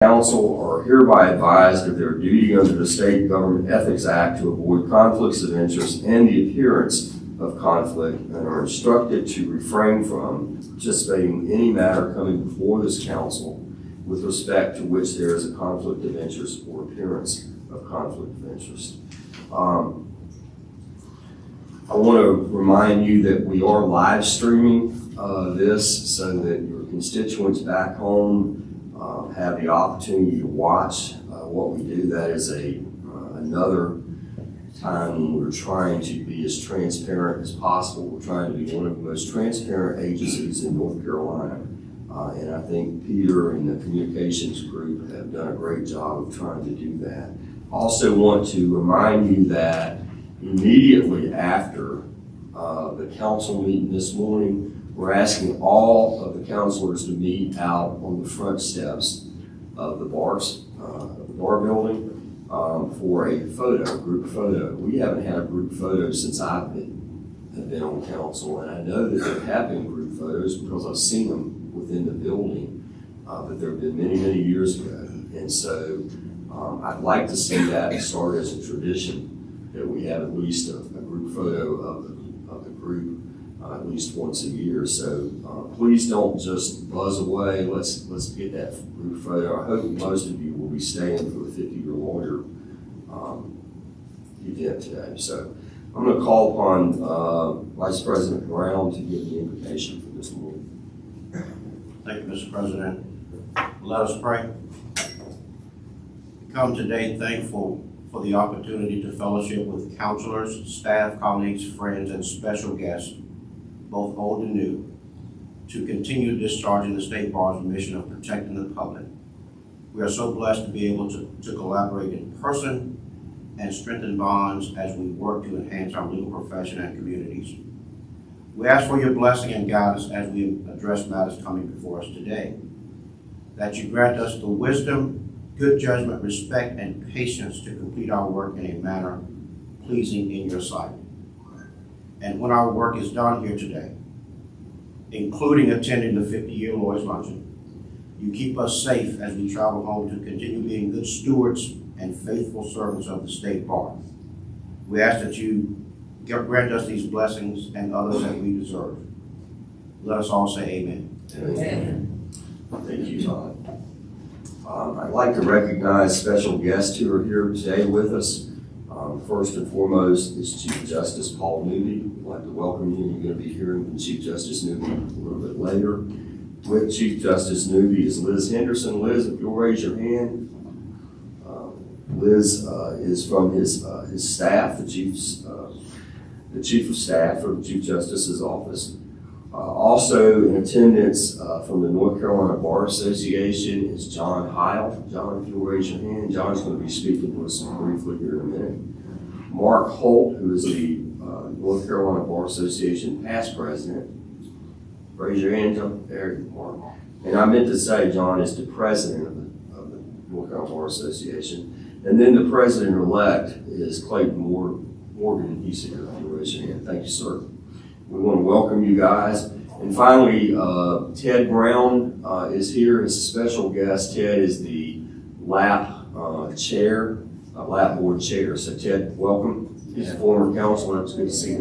Counsel are hereby advised of their duty under the State Government Ethics Act to avoid conflicts of interest and the appearance of conflict, and are instructed to refrain from participating in any matter coming before this council with respect to which there is a conflict of interest or appearance of conflict of interest. I want to remind you that we are live streaming this so that your constituents back home have the opportunity to watch what we do. That is another time when we're trying to be as transparent as possible. We're trying to be one of the most transparent agencies in North Carolina. And I think Peter and the communications group have done a great job of trying to do that. Also want to remind you that immediately after the council meeting this morning, we're asking all of the counselors to meet out on the front steps of the bar building for a group photo. We haven't had a group photo since I've been on council, and I know that there have been group photos because I've seen them within the building, but there have been many, many years ago. And so I'd like to see that start as a tradition, that we have at least a group photo of the group at least once a year. So please don't just buzz away. Let's get that group photo. I hope most of you will be staying for the 50-year lawyer event today. So I'm going to call upon Vice President Brown to give the invitation for this morning. Thank you, Mr. President. Let us pray. We come today thankful for the opportunity to fellowship with counselors, staff, colleagues, friends, and special guests, both old and new, to continue discharging the State Bar's mission of protecting the public. We are so blessed to be able to collaborate in person and strengthen bonds as we work to enhance our legal profession and communities. We ask for your blessing and guidance as we address matters coming before us today, that you grant us the wisdom, good judgment, respect, and patience to complete our work in a manner pleasing in your sight. And when our work is done here today, including attending the 50-year lawyers luncheon, you keep us safe as we travel home to continue being good stewards and faithful servants of the State Bar. We ask that you grant us these blessings and others that we deserve. Let us all say amen. Amen. Thank you, Todd. I'd like to recognize special guests who are here today with us. First and foremost is Chief Justice Paul Newby. We'd like to welcome you. You're going to be hearing from Chief Justice Newby a little bit later. With Chief Justice Newby is Liz Henderson. Liz, if you'll raise your hand. Liz is from his staff, the chief of staff for the Chief Justice's office. Also in attendance from the North Carolina Bar Association is John Heil. John, if you'll raise your hand. John's going to be speaking to us briefly here in a minute. Mark Holt, who is the North Carolina Bar Association past president. Raise your hand, John. There you are, Mark. And I meant to say John is the president of the North Carolina Bar Association. And then the president-elect is Clayton Morgan. He's here. If you'll raise your hand. Thank you, sir. We want to welcome you guys. And finally, Ted Brown is here as a special guest. Ted is the LAP LAP board chair. So Ted, welcome. He's a former counselor. It's good to see you.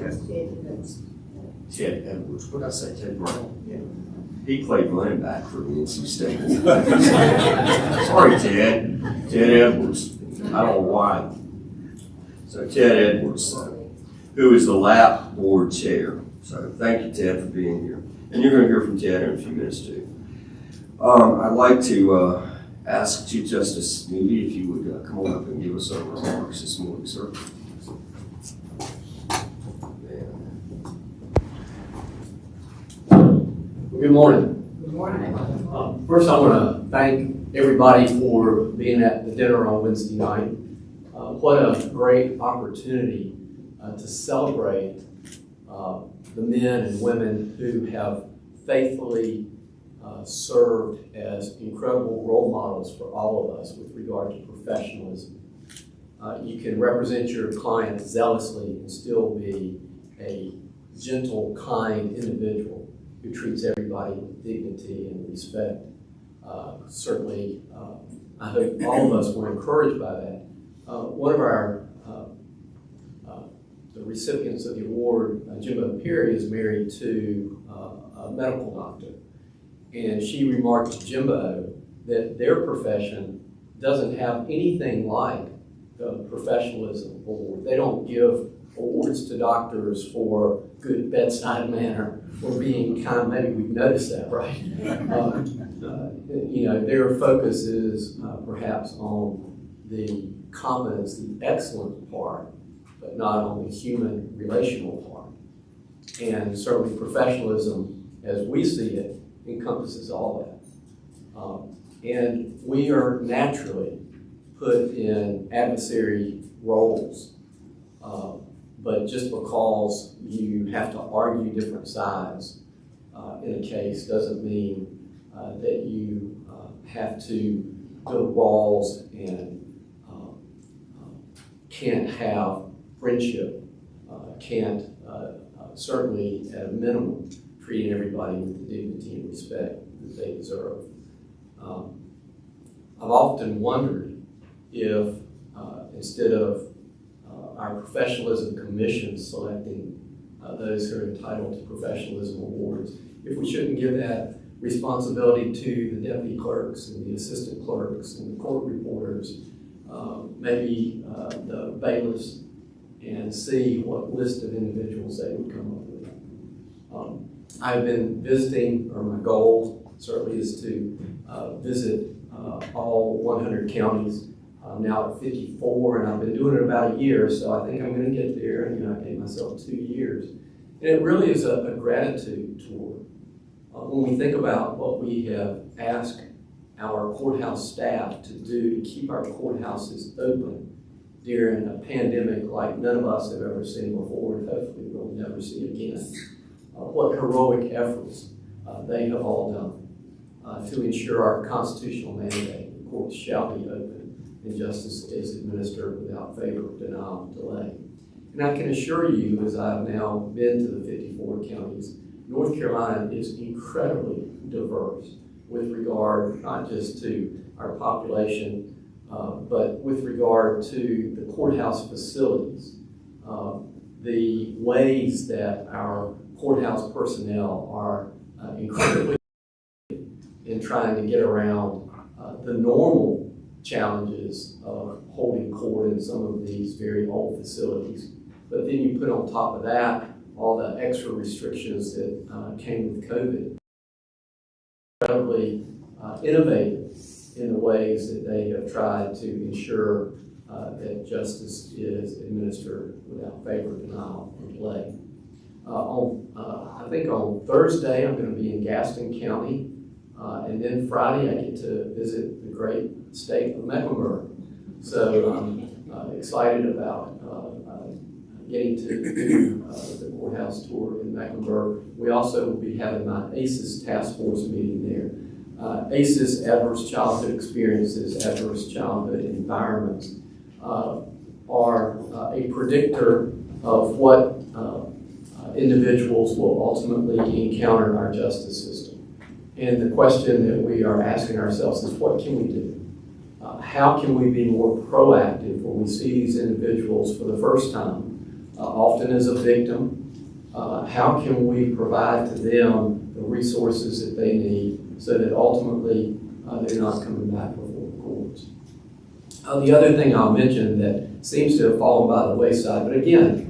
Ted Edwards. What did I say? Ted Brown? Yeah. He played running back for the NC State. Sorry, Ted. Ted Edwards. I don't know why. So Ted Edwards, who is the LAP board chair. So thank you, Ted, for being here. And you're going to hear from Ted in a few minutes, too. I'd like to ask Chief Justice Newby if you would come on up and give us our remarks this morning, sir. Good morning. Good morning. First, I want to thank everybody for being at the dinner on Wednesday night. What a great opportunity to celebrate the men and women who have faithfully served as incredible role models for all of us with regard to professionalism. You can represent your client zealously and still be a gentle, kind individual who treats everybody with dignity and respect. Certainly, I hope all of us were encouraged by that. One of our the recipients of the award, Jimbo Perry, is married to a medical doctor. And she remarked to Jimbo that their profession doesn't have anything like the professionalism award. They don't give awards to doctors for good bedside manner or being kind. Maybe we've noticed that, right? Their focus is perhaps on the competence, the excellent part, but not on the human relational part. And certainly professionalism, as we see it, encompasses all that. And we are naturally put in adversary roles. But just because you have to argue different sides in a case doesn't mean that you have to build walls and can't have friendship, can't certainly at a minimum treating everybody with the dignity and respect that they deserve. I've often wondered if instead of our professionalism commission selecting those who are entitled to professionalism awards, if we shouldn't give that responsibility to the deputy clerks and the assistant clerks and the court reporters, maybe the bailiffs, and see what list of individuals they would come up with. I've been visiting, or my goal certainly is to visit all 100 counties. I'm now at 54, and I've been doing it about a year, so I think I'm going to get there. I gave myself 2 years. And it really is a gratitude tour. When we think about what we have asked our courthouse staff to do to keep our courthouses open during a pandemic like none of us have ever seen before, and hopefully we'll never see again, what heroic efforts they have all done to ensure our constitutional mandate, the courts shall be open and justice is administered without favor, denial, delay. And I can assure you, as I've now been to the 54 counties, North Carolina is incredibly diverse with regard not just to our population, but with regard to the courthouse facilities, the ways that our courthouse personnel are incredibly in trying to get around the normal challenges of holding court in some of these very old facilities. But then you put on top of that all the extra restrictions that came with COVID. Incredibly innovative in the ways that they have tried to ensure that justice is administered without favor, denial, or delay. I think on Thursday I'm going to be in Gaston County, and then Friday I get to visit the great state of Mcmillan. So I'm excited about getting to do the courthouse tour in Mecklenburg. We also will be having my ACES task force meeting there. ACES, Adverse Childhood Experiences, Adverse Childhood Environments, are a predictor of what individuals will ultimately encounter in our justice system. And the question that we are asking ourselves is, what can we do? How can we be more proactive when we see these individuals for the first time? Often as a victim, how can we provide to them the resources that they need so that ultimately they're not coming back before the courts? The other thing I'll mention that seems to have fallen by the wayside, but again,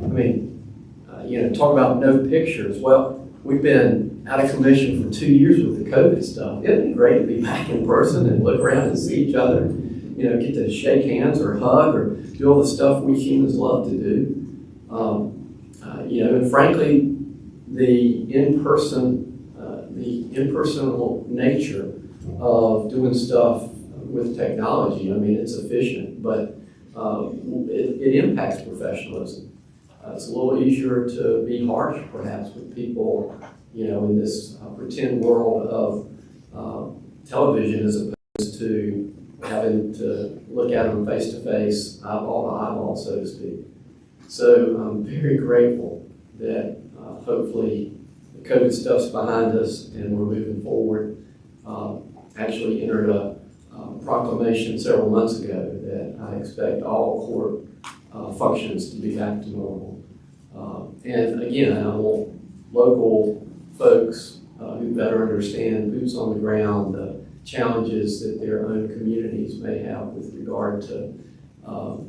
talk about no pictures. Well, we've been out of commission for 2 years with the COVID stuff. It'd be great to be back in person and look around and see each other, get to shake hands or hug or do all the stuff we humans love to do. And frankly, the impersonal nature of doing stuff with technology, it's efficient, but it impacts professionalism. It's a little easier to be harsh, perhaps, with people, in this pretend world of television, as opposed to having to look at them face to face, eyeball to eyeball, so to speak. So I'm very grateful that hopefully the COVID stuff's behind us and we're moving forward. Actually entered a proclamation several months ago that I expect all court functions to be back to normal. And again, I want local folks who better understand boots on the ground, the challenges that their own communities may have with regard to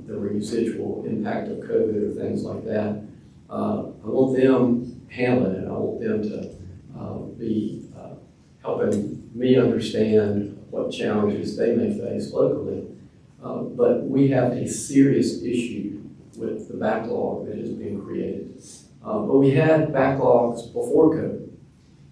the residual impact of COVID or things like that. I want them handling it. I want them to be helping me understand what challenges they may face locally. But we have a serious issue with the backlog that has been created. But we had backlogs before COVID.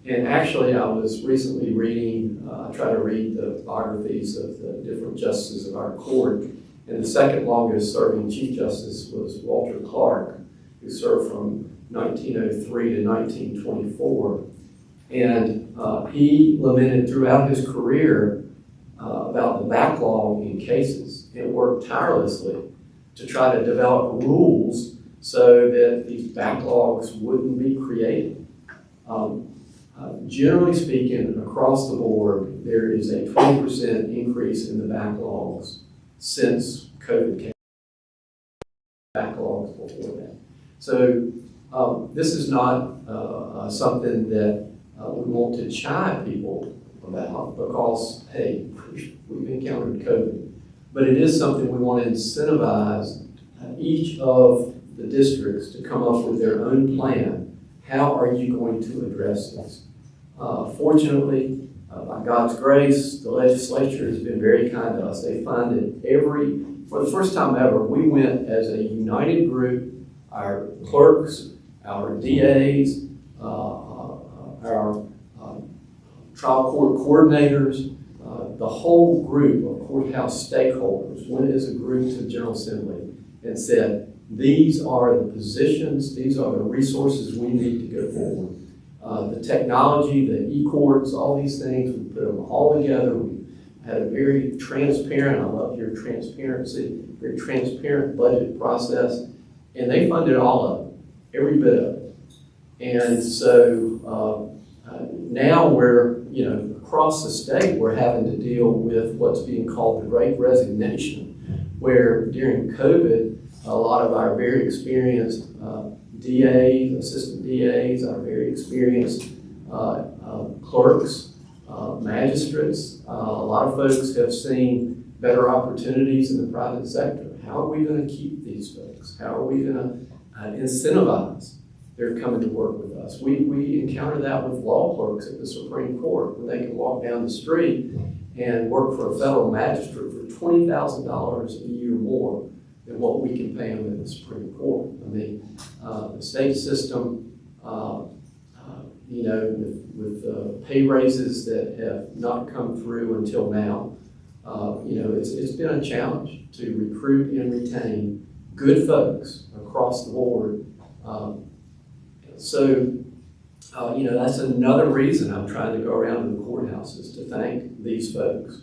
And actually, I was recently reading, I try to read the biographies of the different justices of our court. And the second longest serving Chief Justice was Walter Clark, who served from 1903 to 1924. And he lamented throughout his career about the backlog in cases and worked tirelessly to try to develop rules so that these backlogs wouldn't be created. Generally speaking, across the board, there is a 20% increase in the backlogs since COVID came. Backlogs before that. So this is not something that we want to chide people about because, hey, we've encountered COVID. But it is something we want to incentivize each of the districts to come up with their own plan. How are you going to address this? Fortunately, by God's grace, the legislature has been very kind to us. They funded for the first time ever, we went as a united group, our clerks, our DAs, our trial court coordinators, the whole group of courthouse stakeholders went as a group to the General Assembly and said, these are the positions, these are the resources we need to go forward. The technology, the e-courts, all these things, we put them all together. We had a very transparent, I love your transparency, very transparent budget process, and they funded all of it, every bit of it. And so now we're, across the state, we're having to deal with what's being called the Great Resignation, where during COVID, a lot of our very experienced DAs, assistant DAs, our very experienced clerks, magistrates, a lot of folks have seen better opportunities in the private sector. How are we going to keep these folks? How are we going to incentivize their coming to work with us? We encounter that with law clerks at the Supreme Court when they can walk down the street and work for a federal magistrate for $20,000 a year more than what we can pay them in the Supreme Court. I mean, the state system, with pay raises that have not come through until now, it's been a challenge to recruit and retain good folks across the board. That's another reason I'm trying to go around to the courthouses to thank these folks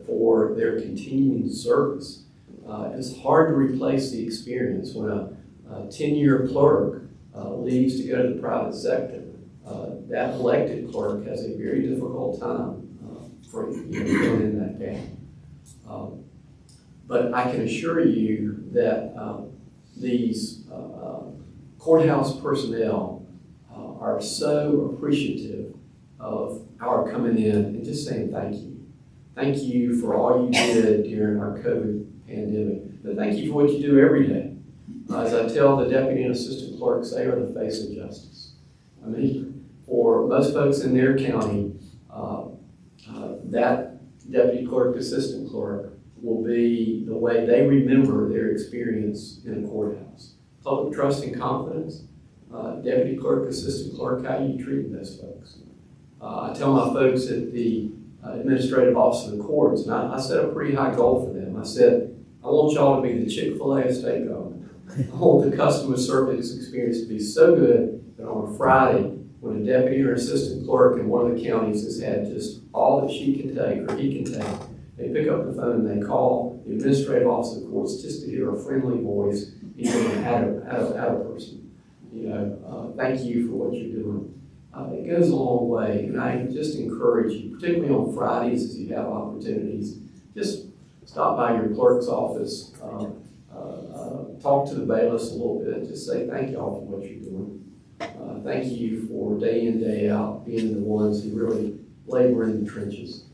for their continuing service. It's hard to replace the experience when a 10-year clerk leaves to go to the private sector. That elected clerk has a very difficult time filling in that gap. But I can assure you that these courthouse personnel are so appreciative of our coming in and just saying thank you. Thank you for all you did during our COVID pandemic. But thank you for what you do every day. As I tell the deputy and assistant clerks, they are the face of justice. I mean, for most folks in their county, that deputy clerk, assistant clerk will be the way they remember their experience in a courthouse. Public trust and confidence, deputy clerk, assistant clerk, how you treat those folks. I tell my folks at the administrative office of the courts, and I set a pretty high goal for them. I said, I want y'all to be the Chick-fil-A of state government. I want the customer service experience to be so good that on a Friday, when a deputy or assistant clerk in one of the counties has had just all that she can take or he can take, they pick up the phone and they call the administrative office of the courts just to hear a friendly voice, even out of person. Thank you for what you're doing. It goes a long way, and I just encourage you, particularly on Fridays as you have opportunities, just stop by your clerk's office, talk to the bailiffs a little bit, just say thank y'all for what you're doing. Thank you for day in, day out being the ones who really labor in the trenches.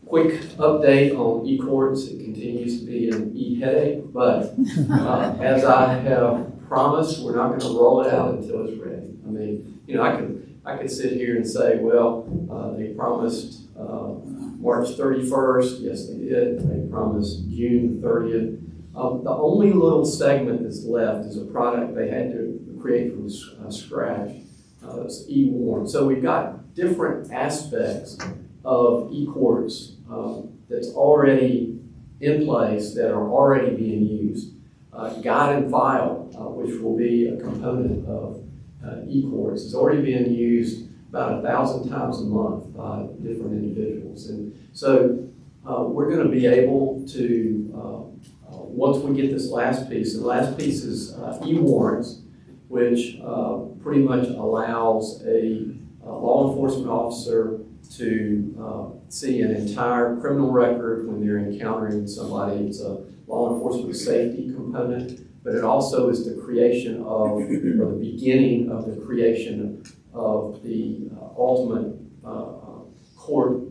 Quick update on e-courts. It continues to be an e-headache, but as I have promised, we're not going to roll it out until it's ready. I mean, you know, I could sit here and say, well, they promised March 31st. Yes, they did. They promised June 30th. The only little segment that's left is a product they had to create from scratch. It's e-warrant. So we've got different aspects of e-courts that's already in place, that are already being used. Guide and file, which will be a component of e-courts, is already being used about 1,000 times a month by different individuals. And so we're going to be able to, once we get this last piece, and the last piece is e-warrants, which pretty much allows a law enforcement officer to see an entire criminal record when they're encountering somebody. It's a law enforcement safety component, but it also is the creation of, or the beginning of the creation of the ultimate court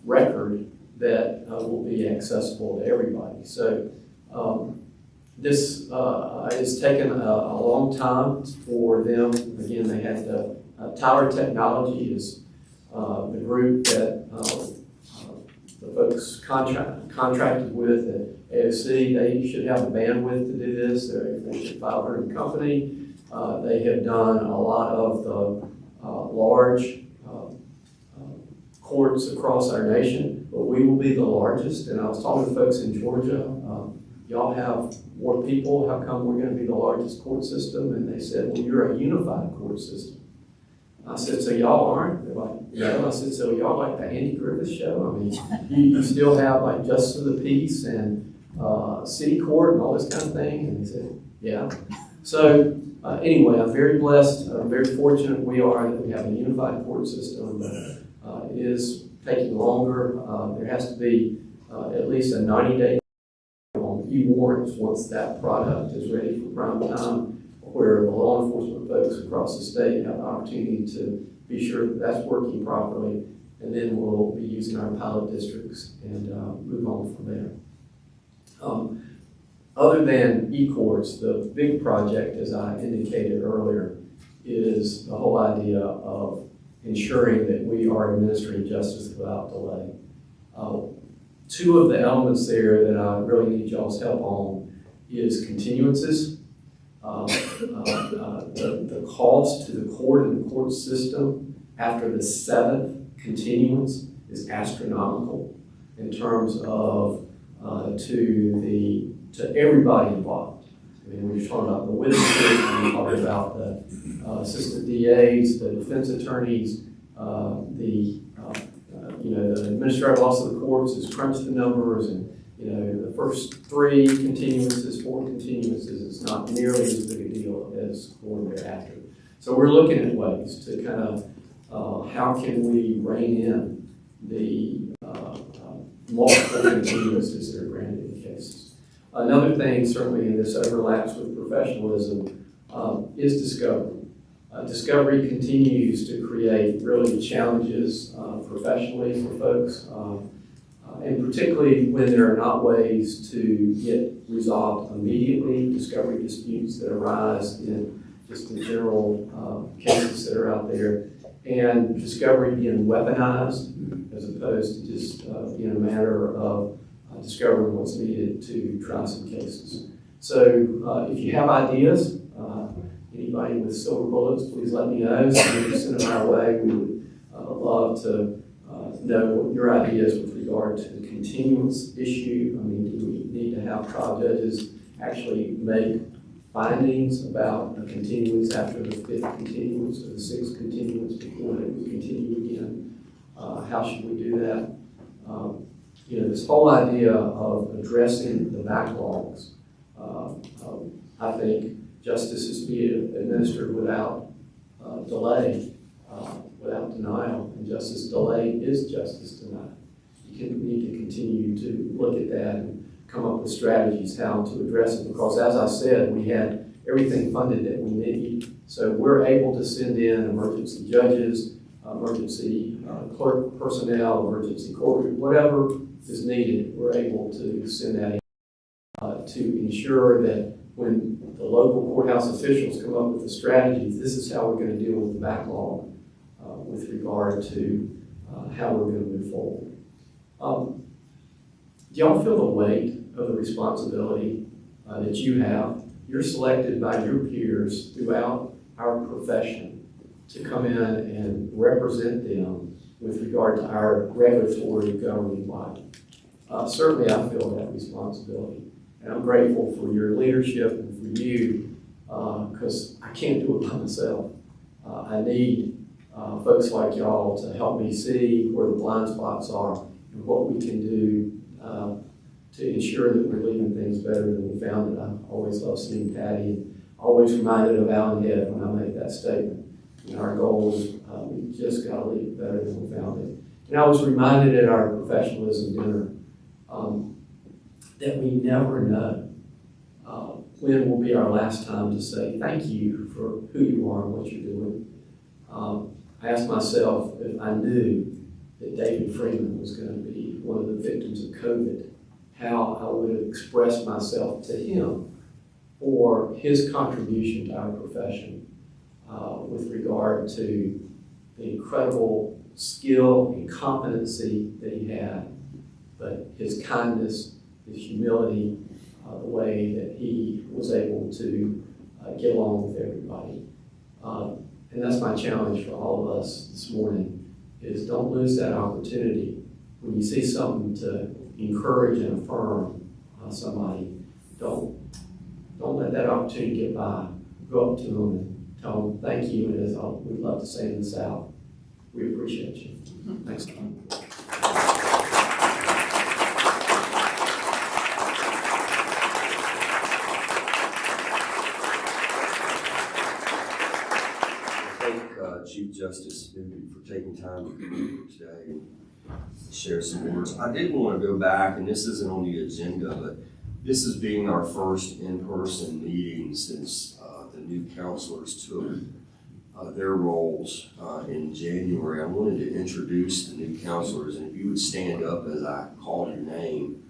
record that will be accessible to everybody. So this has taken a long time for them. Again, they had the Tower Technology is the group that the folks contracted with at AOC. They should have the bandwidth to do this. They're a Fortune 500 company. They have done a lot of the large courts across our nation, but we will be the largest. And I was talking to folks in Georgia. Y'all have more people. How come we're going to be the largest court system? And they said, well, you're a unified court system. I said, so y'all aren't? They're like, no. I said, so y'all like the Andy Griffith show? I mean, you still have like Justice of the Peace and City Court and all this kind of thing? And they said, yeah. So anyway, I'm very blessed. I'm very fortunate we are that we have a unified court system. It is taking longer. There has to be at least a 90-day on e-warrants once that product is ready for prime time, where the law enforcement folks across the state have the opportunity to be sure that that's working properly, and then we'll be using our pilot districts and move on from there. Other than e-courts, the big project, as I indicated earlier, is the whole idea of ensuring that we are administering justice without delay. Two of the elements there that I really need y'all's help on is continuances. The cost to the court and the court system after the 7th continuance is astronomical in terms of to everybody involved. I mean, when you're talking about the witnesses, when you're talking about the assistant DAs, the defense attorneys, the administrative office of the courts has crunched the numbers, and the first 3 continuances, 4 continuances is not nearly as big a deal as going thereafter. So we're looking at ways to kind of how can we rein in the multiple continuances that are granted in cases. Another thing, certainly, and this overlaps with professionalism, is discovery. Discovery continues to create really challenges professionally for folks, and particularly when there are not ways to get resolved immediately, discovery disputes that arise in just the general cases that are out there, and discovery being weaponized as opposed to just being a matter of discovering what's needed to try some cases. So if you have ideas, anybody with silver bullets, please let me know. So you can send them our way. We would love to know what your idea is with regard to the continuance issue. I mean, do we need to have trial judges actually make findings about a continuance after the 5th continuance or the 6th continuance before they would continue again? How should we do that? This whole idea of addressing the backlogs, I think justice is being administered without delay, without denial, and justice delayed is justice denied. You need to continue to look at that and come up with strategies how to address it. Because as I said, we had everything funded that we need. So we're able to send in emergency judges, emergency clerk personnel, emergency court, whatever is needed, we're able to send that in to ensure that when the local courthouse officials come up with the strategies, this is how we're going to deal with the backlog with regard to how we're going to move forward. Do y'all feel the weight of the responsibility that you have? You're selected by your peers throughout our profession to come in and represent them with regard to our regulatory governing body. Certainly I feel that responsibility. And I'm grateful for your leadership and for you, because I can't do it by myself. I need folks like y'all to help me see where the blind spots are and what we can do to ensure that we're leaving things better than we found it. I always love seeing Patty, and always reminded of Alan Head when I make that statement. And our goal is we just got to leave it better than we found it. And I was reminded at our professionalism dinner that we never know when will be our last time to say thank you for who you are and what you're doing. I asked myself if I knew that David Freeman was going to be one of the victims of COVID, how I would have expressed myself to him for his contribution to our profession with regard to the incredible skill and competency that he had, but his kindness, his humility, the way that he was able to get along with everybody. And that's my challenge for all of us this morning, is don't lose that opportunity. When you see something to encourage and affirm somebody, don't let that opportunity get by. Go up to them and tell them thank you, and as we'd love to say in the South, we appreciate you. Thanks, Tom. Chief Justice Bibby for taking time to be here today and share some words. I did want to go back, and this isn't on the agenda, but this is being our first in-person meeting since the new counselors took their roles in January. I wanted to introduce the new counselors, and if you would stand up as I call your name,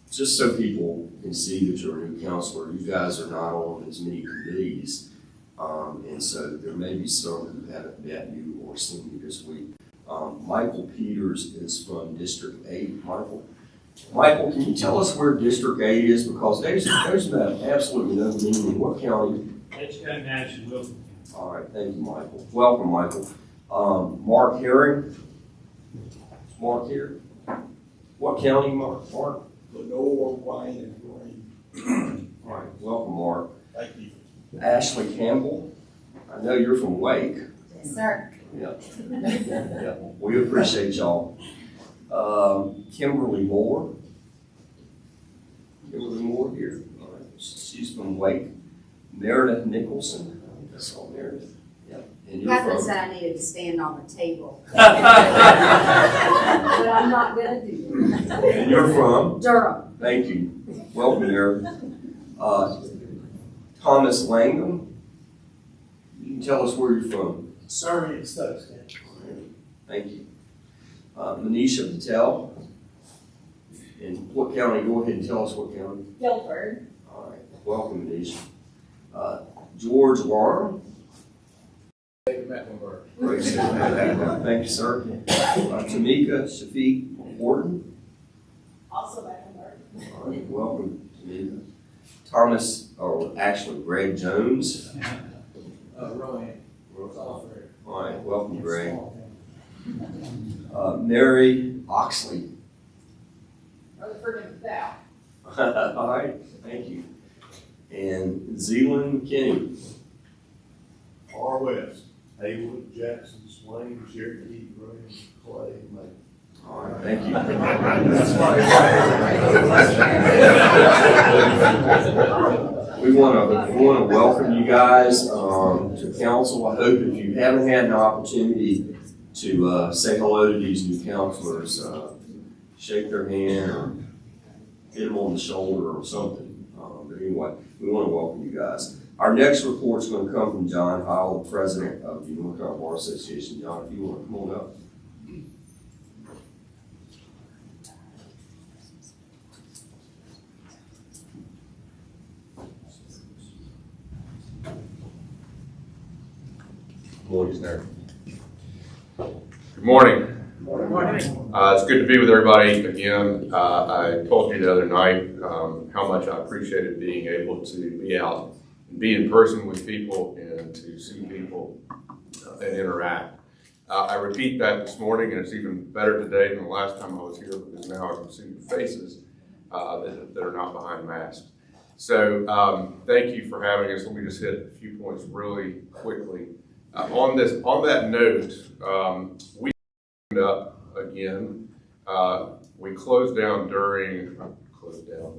just so people can see that you're a new counselor. You guys are not on as many committees. And so there may be some who haven't met you or seen you this week. Michael Peters is from District 8. Michael, can you tell us where District 8 is? Because those have absolutely no meaning. In what county? It's got Madison, Wilson. All right, thank you, Michael. Welcome, Michael. Mark Herring. Is Mark here? What county, Mark? Lenore, Wayne, and Green. All right, welcome, Mark. Thank you. Ashley Campbell. I know you're from Wake. Yes, sir. Yeah. Yeah. We appreciate y'all. Kimberly Moore. Kimberly Moore here. All right. She's from Wake. Meredith Nicholson. I think I saw Meredith. Yeah. And you're Catherine from? said I needed to stand on the table. But I'm not going to do that. And you're from? Durham. Thank you. Welcome, Meredith. Thomas Langham. You can tell us where you're from. Surrey and Stokes. Thank you. Manisha Patel. In what county? Go ahead and tell us what county. Guilford. All right. Welcome, Manisha. George Warren. Thank you, sir. Tamika Shafiq Horton. Also Mecklenburg. All right. Welcome, Tamika. Greg Jones. Rowan. All right. Welcome, Greg. Mary Oxley. Rutherford and Dow. All right, thank you. And Zealand McKinney. Far West. Haywood, Jackson, Swain, Cherokee, Graham, Clay, and Lake. All right, thank you. We want to welcome you guys to council. I hope if you haven't had an opportunity to say hello to these new counselors, shake their hand or hit them on the shoulder or something. But anyway, we want to welcome you guys. Our next report is going to come from John Howell, the president of the North Carolina Bar Association. John, if you want to come on up. Morning, sir. Good morning. It's good to be with everybody again. I told you the other night how much I appreciated being able to be out and be in person with people and to see people and interact. I repeat that this morning, and it's even better today than the last time I was here because now I can see the faces that are not behind masks. So thank you for having us. Let me just hit a few points really quickly. On that note, we opened up again. We closed down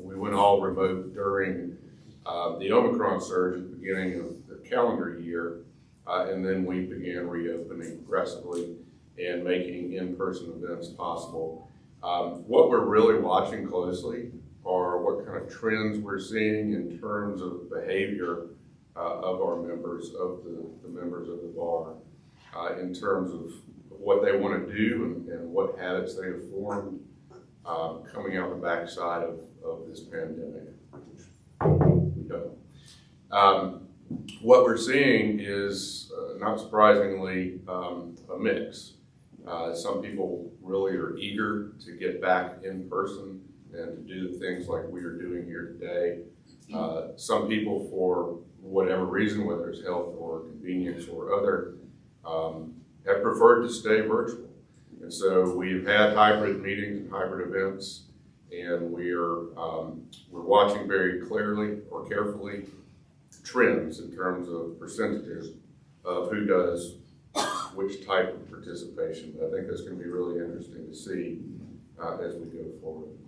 we went all remote during the Omicron surge at the beginning of the calendar year, and then we began reopening aggressively and making in-person events possible. What we're really watching closely are what kind of trends we're seeing in terms of behavior of our members, of the members of the bar, in terms of what they want to do and what habits they have formed coming out the backside of this pandemic, which we don't. What we're seeing is, not surprisingly, a mix. Some people really are eager to get back in person and to do the things like we are doing here today. Some people, for whatever reason, whether it's health or convenience or other, have preferred to stay virtual. And so we've had hybrid meetings and hybrid events, and we're watching very clearly or carefully trends in terms of percentages of who does which type of participation. But I think that's going to be really interesting to see as we go forward.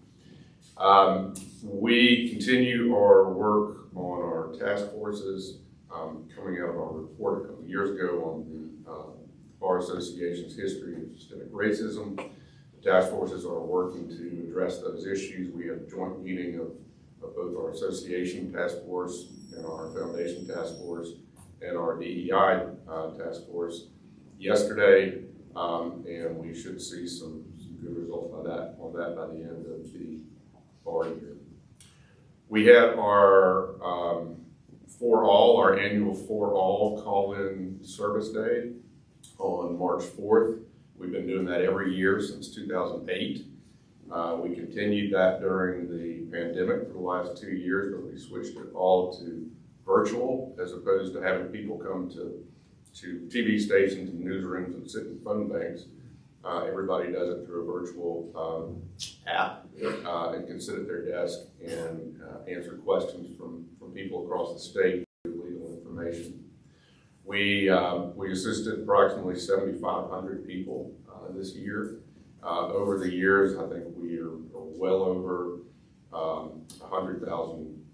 We continue our work on our task forces, coming out of our report a couple of years ago on the Bar Association's history of systemic racism. The task forces are working to address those issues. We have a joint meeting of both our association task force and our foundation task force and our DEI task force yesterday, and we should see some good results on that by the end of the bar year. We had our our annual For All call-in service day on March 4th. We've been doing that every year since 2008. We continued that during the pandemic for the last 2 years, but we switched it all to virtual as opposed to having people come to TV stations and newsrooms and sit in phone banks. Everybody does it through a virtual app and can sit at their desk and answer questions from people across the state with legal information. We assisted approximately 7,500 people this year. Over the years, I think we are well over 100,000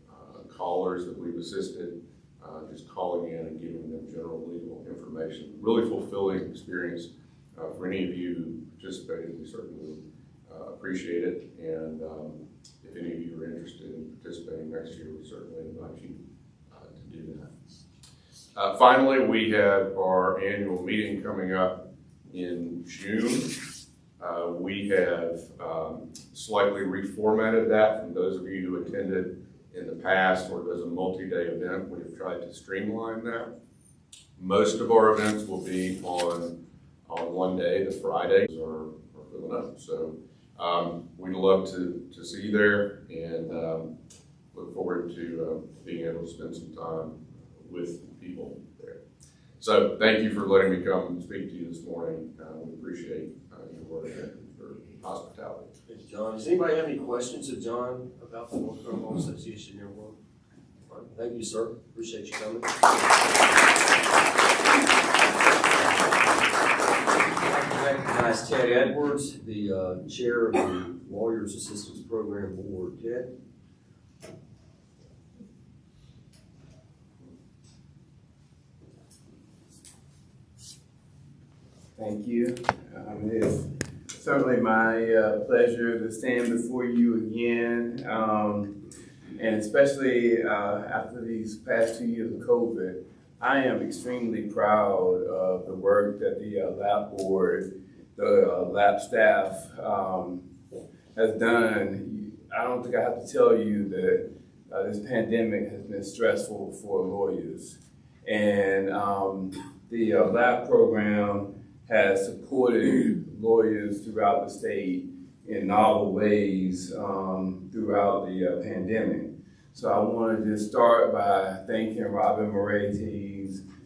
callers that we've assisted, just calling in and giving them general legal information. Really fulfilling experience for any of you who participated. We certainly appreciate it, and if any of you are interested in participating next year, we certainly invite you to do that. Finally, we have our annual meeting coming up in June. We have slightly reformatted that. From those of you who attended in the past, or there's a multi-day event, we have tried to streamline that. Most of our events will be on one day. The Fridays are filling up. So we'd love to see you there, and look forward to being able to spend some time with people there. So thank you for letting me come and speak to you this morning. We appreciate your work and your hospitality. Thanks, John. Does anybody have any questions of John about the North Carolina Bar Association in your work? All right. Thank you, sir. Appreciate you coming. I'd like to recognize Ted Edwards, the chair of the Lawyers Assistance Program Board. Ted? Thank you. If certainly my pleasure to stand before you again, and especially after these past 2 years of COVID. I am extremely proud of the work that the lab board, the lab staff has done. I don't think I have to tell you that this pandemic has been stressful for lawyers. And the lab program has supported lawyers throughout the state in novel ways throughout the pandemic. So I want to just start by thanking Robin Moretti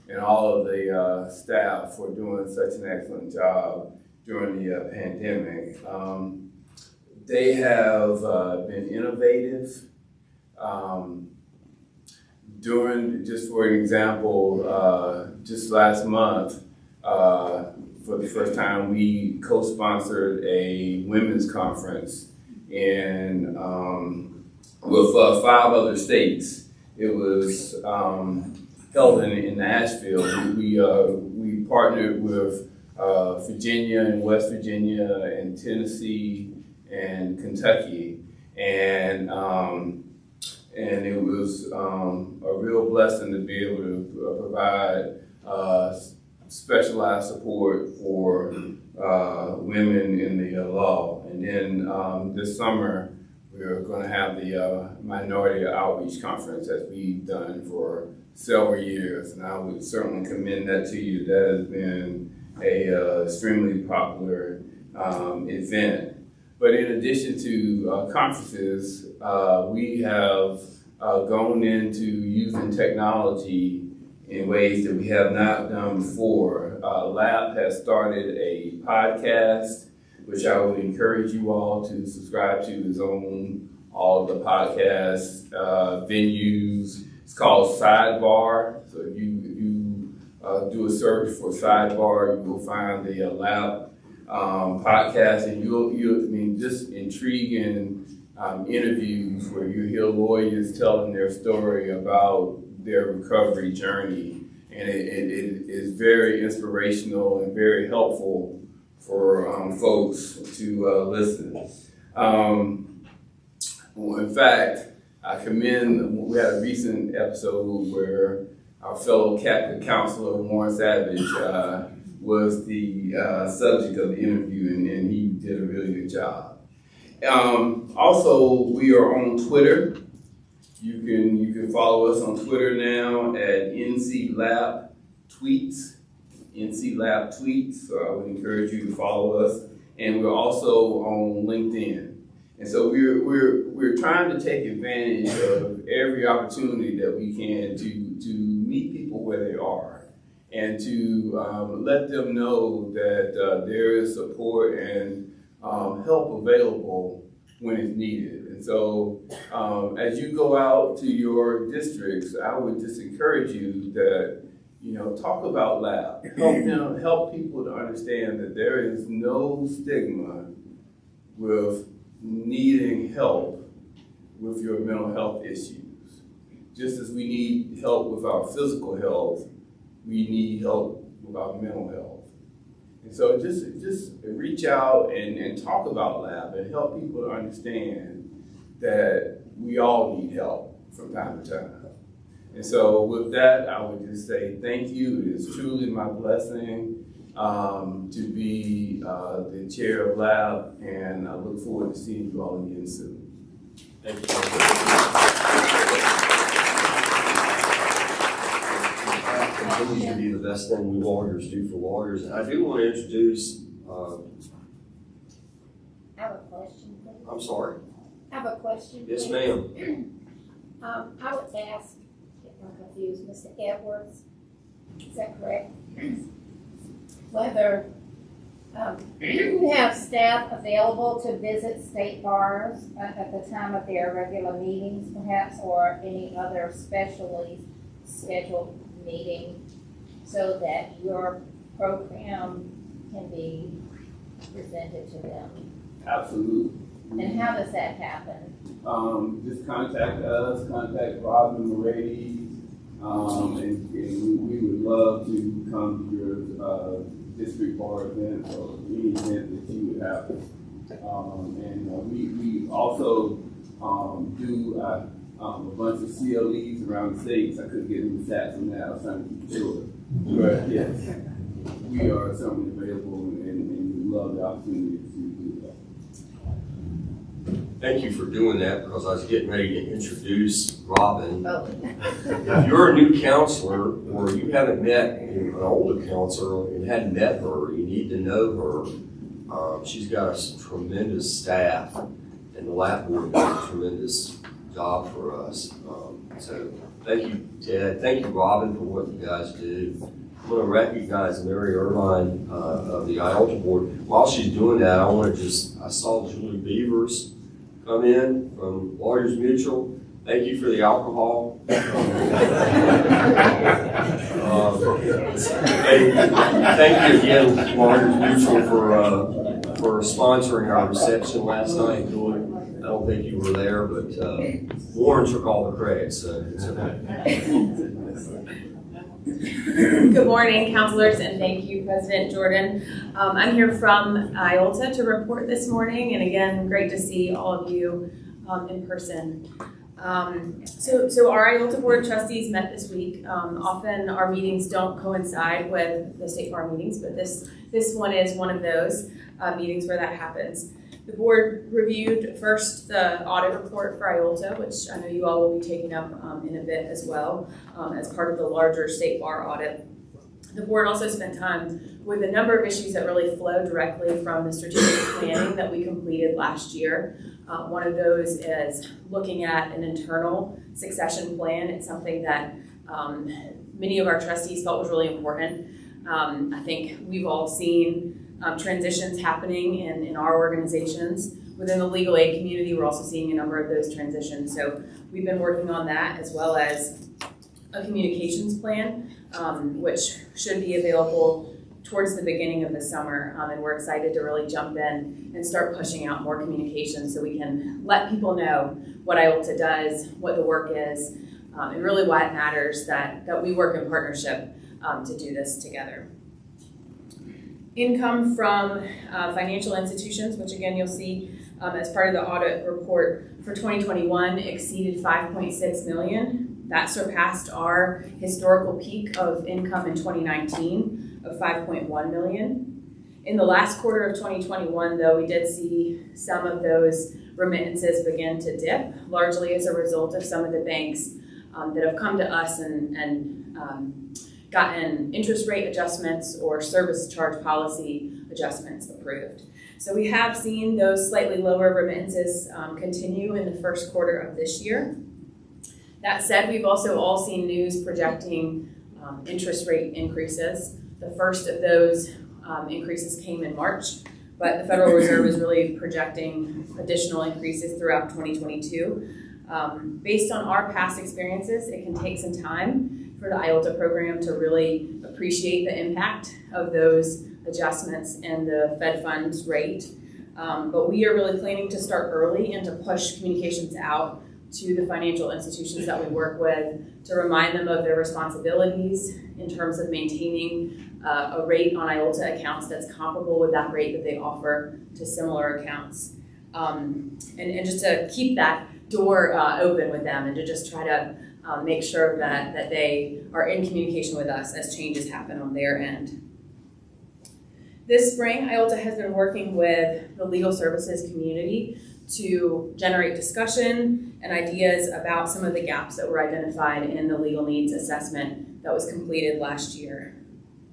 and all of the staff for doing such an excellent job during the pandemic. They have been innovative. Just for an example, just last month, for the first time, we co-sponsored a women's conference with 5 other states. It was held in Nashville. We partnered with Virginia and West Virginia and Tennessee and Kentucky, and it was a real blessing to be able to provide specialized support for women in the law. And then this summer, we're going to have the Minority Outreach Conference that we've done for several years, and I would certainly commend that to you. That has been a extremely popular event. But in addition to conferences, we have gone into using technology in ways that we have not done before. Lab has started a podcast, which I would encourage you all to subscribe to. It's on all of the podcast venues. It's called Sidebar. So if you do a search for Sidebar, you will find the Lab podcast, and you'll just intriguing interviews where you hear lawyers telling their story about their recovery journey, and it is very inspirational and very helpful for folks to listen. In fact, I commend, we had a recent episode where our fellow counselor, Warren Savage, was the subject of the interview, and he did a really good job. Also, we are on Twitter. You can follow us on Twitter now at NC Lab Tweets. NC Lab Tweets. So I would encourage you to follow us. And we're also on LinkedIn. And so we're trying to take advantage of every opportunity that we can to meet people where they are, and to let them know that there is support and help available when it's needed. And so as you go out to your districts, I would just encourage you that, talk about lab. Help people to understand that there is no stigma with needing help with your mental health issues. Just as we need help with our physical health, we need help with our mental health. And so just reach out and talk about lab and help people to understand that we all need help from time to time. And so with that, I would just say thank you. It is truly my blessing to be the chair of lab, and I look forward to seeing you all again soon. Thank you. That continues to be the best thing we lawyers do for lawyers. And I do want to introduce, I have a question, please. I'm sorry. I have a question. Yes, please. ma'am. I would ask, if I'm confused, Mr. Edwards, is that correct? Whether you have staff available to visit state bars at the time of their regular meetings, perhaps, or any other specially scheduled meeting, so that your program can be presented to them. Absolutely. And how does that happen? Just contact us, contact Robin Moretti, and we would love to come to your district bar events or any event that you would have. We also do a bunch of CLEs around the states. I couldn't get any stats on that. I was trying to keep it short. But yes, we are certainly available and we love the opportunity to do that. Thank you for doing that, because I was getting ready to introduce Robin. Oh. If you're a new counselor or you haven't met an older counselor and hadn't met her, you need to know her. She's got a tremendous staff, and the lab board does a tremendous job for us. So thank you, Ted. Thank you, Robin, for what you guys do. I'm going to recognize Mary Irvine of the IOLTA board. While she's doing that, I saw Julie Beavers come in from Lawyers Mutual. Thank you for the alcohol. Thank you again, Lawyers Mutual, for sponsoring our reception last night. I don't think you were there, but Warren took all the credit, so it's okay. Good morning, counselors, and thank you, President Jordan. I'm here from IOLTA to report this morning, and again, great to see all of you in person. So our IOLTA Board of Trustees met this week. Often our meetings don't coincide with the State Bar meetings, but this one is one of those meetings where that happens. The board reviewed first the audit report for IOLTA, which I know you all will be taking up in a bit as well, as part of the larger State Bar audit. The board also spent time with a number of issues that really flow directly from the strategic planning that we completed last year. One of those is looking at an internal succession plan. It's something that many of our trustees felt was really important. I think we've all seen transitions happening in our organizations. Within the legal aid community, we're also seeing a number of those transitions. So we've been working on that, as well as a communications plan, which should be available towards the beginning of the summer. And we're excited to really jump in and start pushing out more communication so we can let people know what IOLTA does, what the work is, and really why it matters that we work in partnership to do this together. Income from financial institutions, which again you'll see as part of the audit report for 2021, exceeded $5.6 million. That surpassed our historical peak of income in 2019 of $5.1 million. In the last quarter of 2021, though, we did see some of those remittances begin to dip, largely as a result of some of the banks that have come to us and gotten interest rate adjustments or service charge policy adjustments approved. So we have seen those slightly lower remittances continue in the first quarter of this year. That said, we've also all seen news projecting interest rate increases. The first of those increases came in March, but the Federal Reserve is really projecting additional increases throughout 2022. Based on our past experiences, it can take some time for the IOLTA program to really appreciate the impact of those adjustments and the Fed funds rate. But we are really planning to start early and to push communications out to the financial institutions that we work with to remind them of their responsibilities in terms of maintaining a rate on IOLTA accounts that's comparable with that rate that they offer to similar accounts. And just to keep that door open with them and to just try to make sure that they are in communication with us as changes happen on their end. This spring, IOLTA has been working with the legal services community to generate discussion and ideas about some of the gaps that were identified in the legal needs assessment that was completed last year,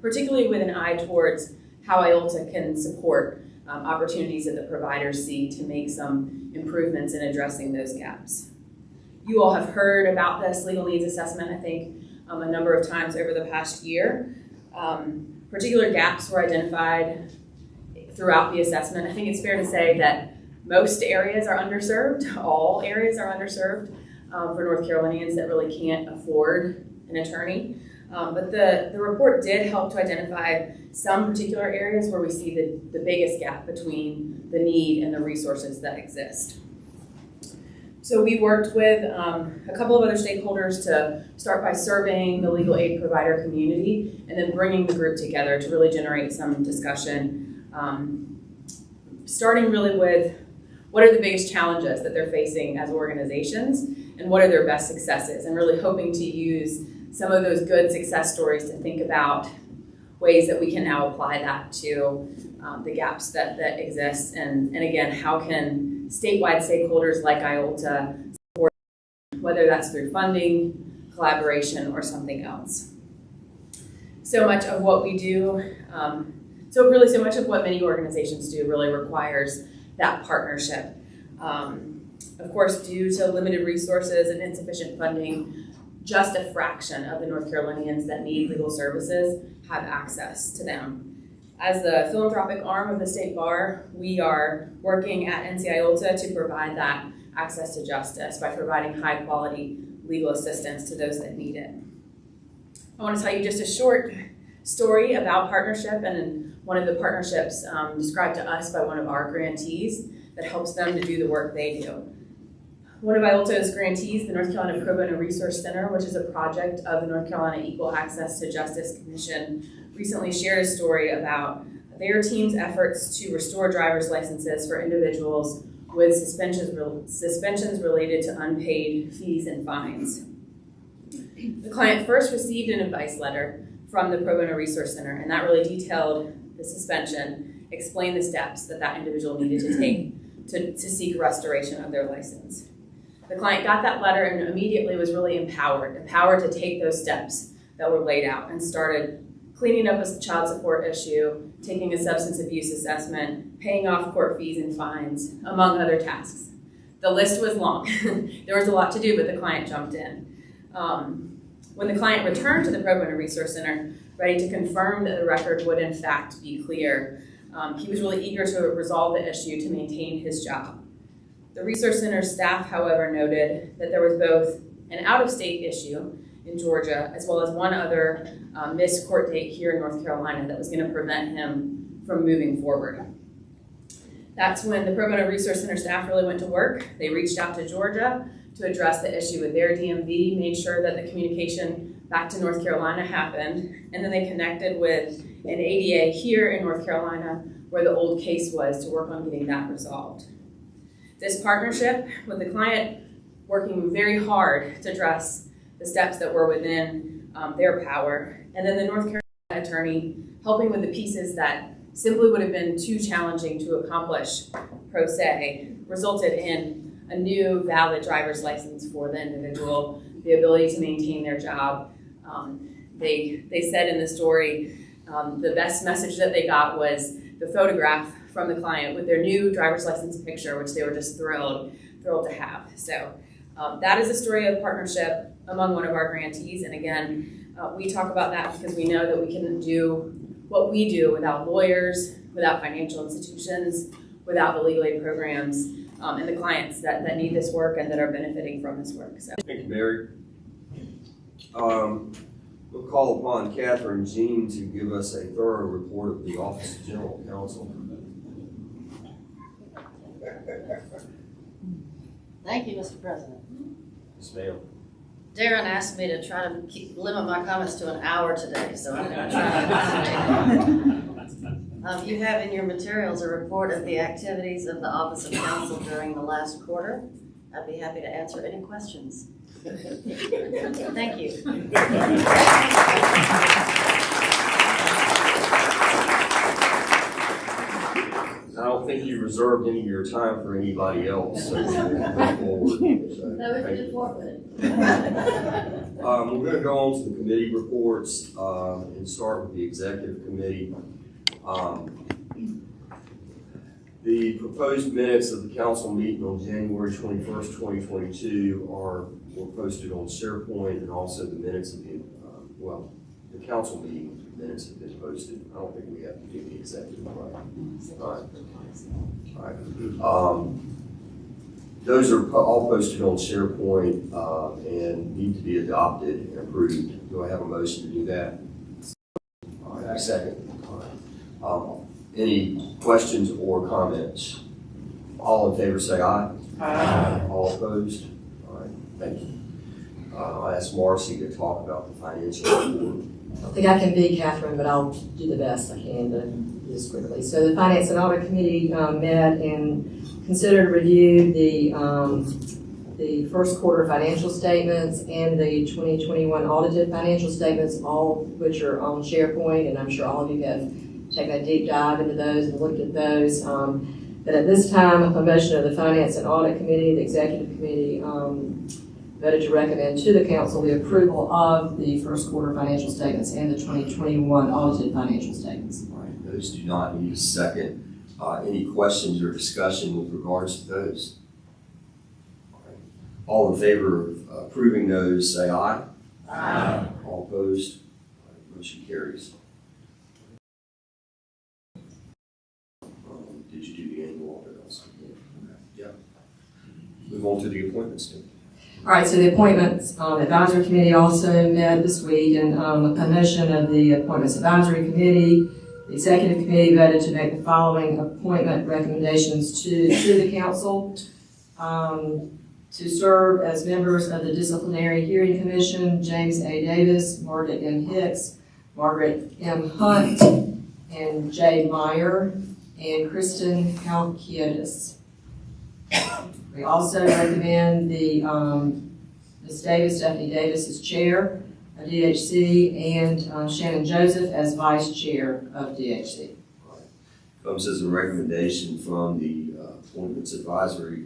particularly with an eye towards how IOLTA can support opportunities that the providers see to make some improvements in addressing those gaps. You all have heard about this legal needs assessment, I think, a number of times over the past year. Particular gaps were identified throughout the assessment. I think it's fair to say that most areas are underserved, all areas are underserved for North Carolinians that really can't afford an attorney. But the report did help to identify some particular areas where we see the biggest gap between the need and the resources that exist. So we worked with a couple of other stakeholders to start by surveying the legal aid provider community and then bringing the group together to really generate some discussion. Starting really with what are the biggest challenges that they're facing as organizations and what are their best successes, and really hoping to use some of those good success stories to think about ways that we can now apply that to the gaps that exist, and again, how can statewide stakeholders like IOLTA support, whether that's through funding, collaboration, or something else. So much of what we do, so much of what many organizations do really requires that partnership. Of course, due to limited resources and insufficient funding, just a fraction of the North Carolinians that need legal services have access to them. As the philanthropic arm of the State Bar, we are working at NC-IOLTA to provide that access to justice by providing high-quality legal assistance to those that need it. I want to tell you just a short story about partnership, and one of the partnerships described to us by one of our grantees that helps them to do the work they do. One of IOLTA's grantees, the North Carolina Pro Bono Resource Center, which is a project of the North Carolina Equal Access to Justice Commission, recently shared a story about their team's efforts to restore driver's licenses for individuals with suspensions related to unpaid fees and fines. The client first received an advice letter from the Pro Bono Resource Center, and that really detailed the suspension, explained the steps that that individual needed to take to seek restoration of their license. The client got that letter and immediately was really empowered to take those steps that were laid out, and started cleaning up a child support issue, taking a substance abuse assessment, paying off court fees and fines, among other tasks. The list was long. There was a lot to do, but the client jumped in. When the client returned to the Pro Bono Resource Center, ready to confirm that the record would in fact be clear, he was really eager to resolve the issue to maintain his job. The Resource Center staff, however, noted that there was both an out-of-state issue in Georgia, as well as one other missed court date here in North Carolina that was going to prevent him from moving forward. That's when the Pro Bono Resource Center staff really went to work. They reached out to Georgia to address the issue with their DMV, made sure that the communication back to North Carolina happened, and then they connected with an ADA here in North Carolina where the old case was to work on getting that resolved. This partnership with the client working very hard to address the steps that were within their power, and then the North Carolina attorney helping with the pieces that simply would have been too challenging to accomplish pro se, resulted in a new valid driver's license for the individual, the ability to maintain their job. They said in the story, the best message that they got was the photograph from the client with their new driver's license picture, which they were just thrilled to have. So that is a story of partnership among one of our grantees. And again, we talk about that because we know that we can do what we do without lawyers, without financial institutions, without the legal aid programs, and the clients that need this work and that are benefiting from this work. So. Thank you, Mary. We'll call upon Catherine Jean to give us a thorough report of the Office of General Counsel. Thank you, Mr. President. Yes, ma'am. Darren asked me to try to limit my comments to an hour today, so I'm going to try. You have in your materials a report of the activities of the Office of Counsel during the last quarter. I'd be happy to answer any questions. Thank you. I don't think you reserved any of your time for anybody else, so move forward. So, No, we did forfeit. We're going to go on to the committee reports and start with the executive committee. The proposed minutes of the council meeting on January 21st, 2022 were posted on SharePoint, and also the minutes of the council meeting minutes have been posted. I don't think we have to do the executive, right? All right. Those are all posted on SharePoint and need to be adopted and approved. Do I have a motion to do that? All right, second. All right. Any questions or comments? All in favor say aye. All opposed? All right, thank you. I'll ask Marcy to talk about the financial report. I don't think I can be Catherine, but I'll do the best I can to do this quickly. So the Finance and Audit Committee met and considered and reviewed the first quarter financial statements and the 2021 audited financial statements, all of which are on SharePoint, and I'm sure all of you have taken a deep dive into those and looked at those. But at this time, upon motion of the Finance and Audit Committee, the Executive Committee voted to recommend to the Council the approval of the first quarter financial statements and the 2021 audited financial statements. All right, those do not need a second. Any questions or discussion with regards to those? All in favor of approving those, say aye. Aye. All opposed? Motion carries. Did you do the annual audit also? Yeah. Move on to the appointments team. All right, so the Appointments Advisory Committee also met this week, and upon motion of the Appointments Advisory Committee, the Executive Committee voted to make the following appointment recommendations to the Council. To serve as members of the Disciplinary Hearing Commission, James A. Davis, Margaret M. Hicks, Margaret M. Hunt, and Jay Meyer, and Kristen Halkiotis. We also recommend Ms. Davis, Stephanie Davis, as Chair of DHC, and Shannon Joseph as Vice Chair of DHC. Comes as a recommendation from the Appointments Advisory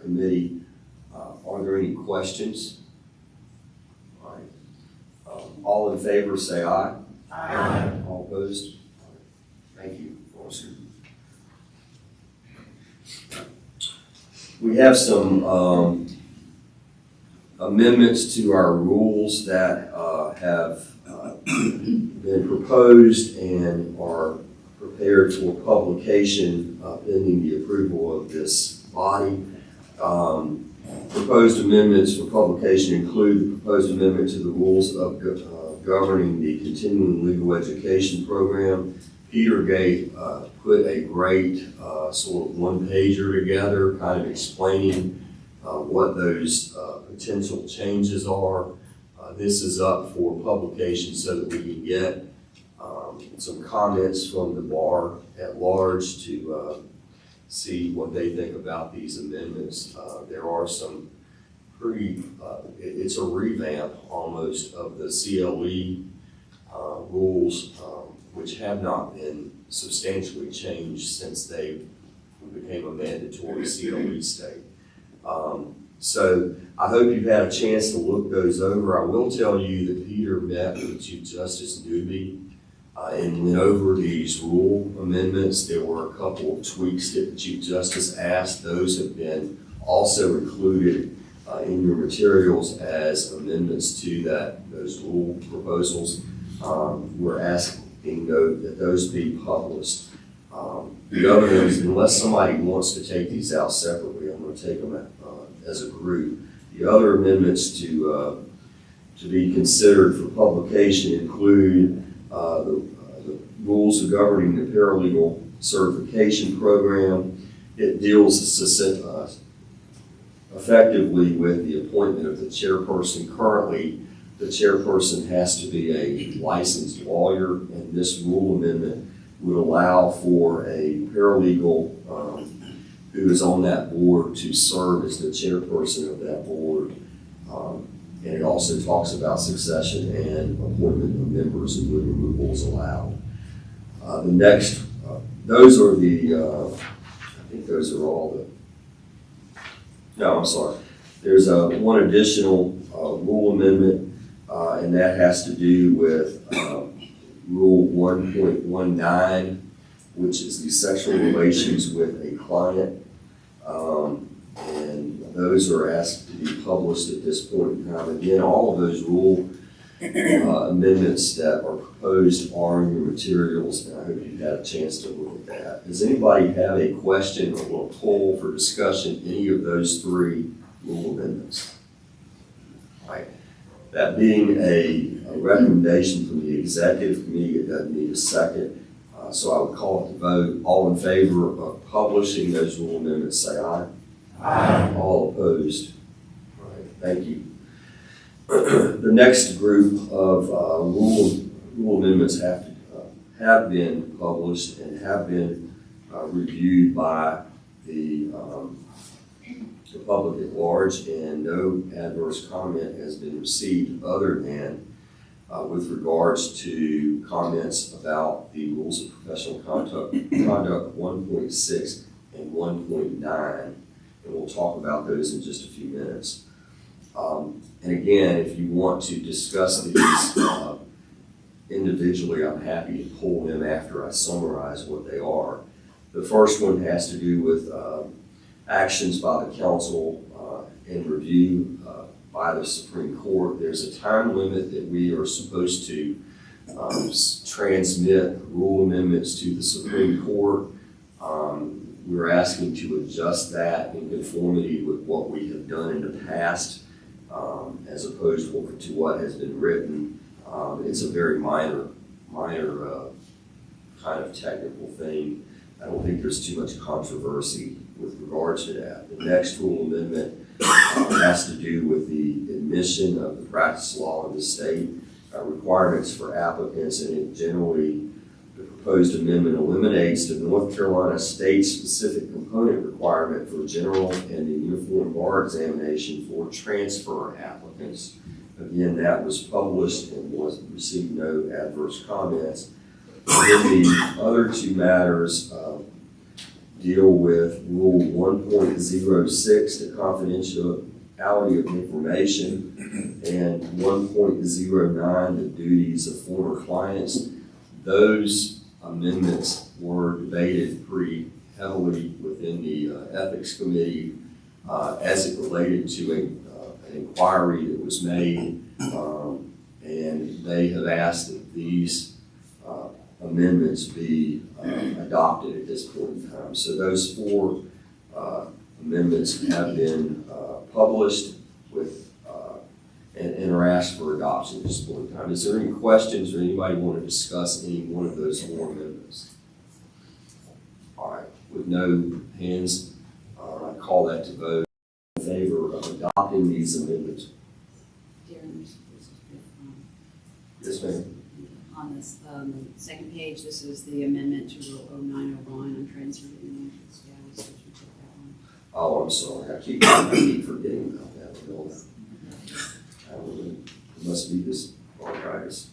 Committee. Are there any questions? All right. All in favor, say aye. Aye. All opposed? Thank you, Officer. We have some amendments to our rules that have been proposed and are prepared for publication pending the approval of this body. Proposed amendments for publication include the proposed amendment to the rules of governing the continuing legal education program. Peter put a great sort of one-pager together, kind of explaining what those potential changes are. This is up for publication so that we can get some comments from the bar at large to see what they think about these amendments. There are some pretty, it's a revamp almost of the CLE rules, which have not been substantially changed since they became a mandatory CLE state. So I hope you've had a chance to look those over. I will tell you that Peter met with Chief Justice Newby and went over these rule amendments. There were a couple of tweaks that the Chief Justice asked. Those have been also included in your materials as amendments to those rule proposals. We're asking that those be published. The others, unless somebody wants to take these out separately, I'm going to take them as a group. The other amendments to be considered for publication include the rules of governing the paralegal certification program. It deals effectively with the appointment of the chairperson. Currently, the chairperson has to be a licensed lawyer, and this rule amendment would allow for a paralegal who is on that board to serve as the chairperson of that board. And it also talks about succession and appointment of members and when removal is allowed. The next, those are the, I think those are all the, no, I'm sorry. There's one additional rule amendment, and that has to do with Rule 1.19, which is the sexual relations with a client. And those are asked to be published at this point in time. Again, all of those rule amendments that are proposed are in your materials, and I hope you've had a chance to look at that. Does anybody have a question or a poll for discussion, any of those three rule amendments? All right. That being a recommendation from the Executive Committee, it doesn't need a second. So I would call it the vote. All in favor of publishing those rule amendments, say aye. Aye. All opposed? All right, thank you. The next group of rule amendments have been published and have been reviewed by the public at large, and no adverse comment has been received other than with regards to comments about the rules of professional conduct 1.6 and 1.9, and we'll talk about those in just a few minutes. And again, if you want to discuss these individually, I'm happy to pull them after I summarize what they are. The first one has to do with actions by the council and review by the Supreme Court. There's a time limit that we are supposed to transmit rule amendments to the Supreme Court. We're asking to adjust that in conformity with what we have done in the past, as opposed to what has been written. It's a very minor kind of technical thing. I don't think there's too much controversy with regards to that. The next rule amendment has to do with the admission of the practice law in the state, requirements for applicants, and it generally, the proposed amendment eliminates the North Carolina state-specific component requirement for general and the uniform bar examination for transfer applicants. Again, that was published and received no adverse comments. And then the other two matters deal with Rule 1.06, the confidentiality of information, and 1.09, the duties of former clients. Those amendments were debated pretty heavily within the Ethics Committee as it related to an inquiry that was made, and they have asked that these amendments be adopted at this point in time. So those four amendments have been published with and are asked for adoption at this point in time. Is there any questions or anybody want to discuss any one of those four amendments? All right, with no hands, I call that to vote in favor of adopting these amendments. Yes, ma'am. On this, the second page, this is the amendment to Rule 0901 on transfer of international status. Did you take that one? Oh, I'm sorry. I keep forgetting about that. It must be this arthritis.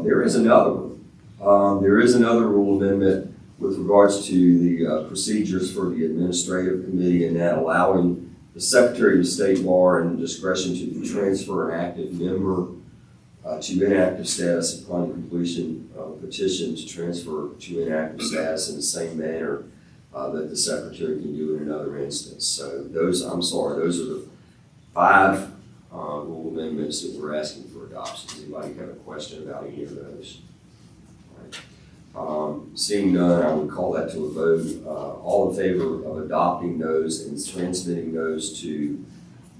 There is another one. There is another rule amendment with regards to the procedures for the Administrative Committee, and that allowing the Secretary of State Bar and discretion to transfer an active member to inactive status upon completion of a petition to transfer to inactive status in the same manner that the Secretary can do in another instance. So those are the 5 rule amendments that we're asking for adoption. Does anybody have a question about any of those? All right. Seeing none, I would call that to a vote. All in favor of adopting those and transmitting those to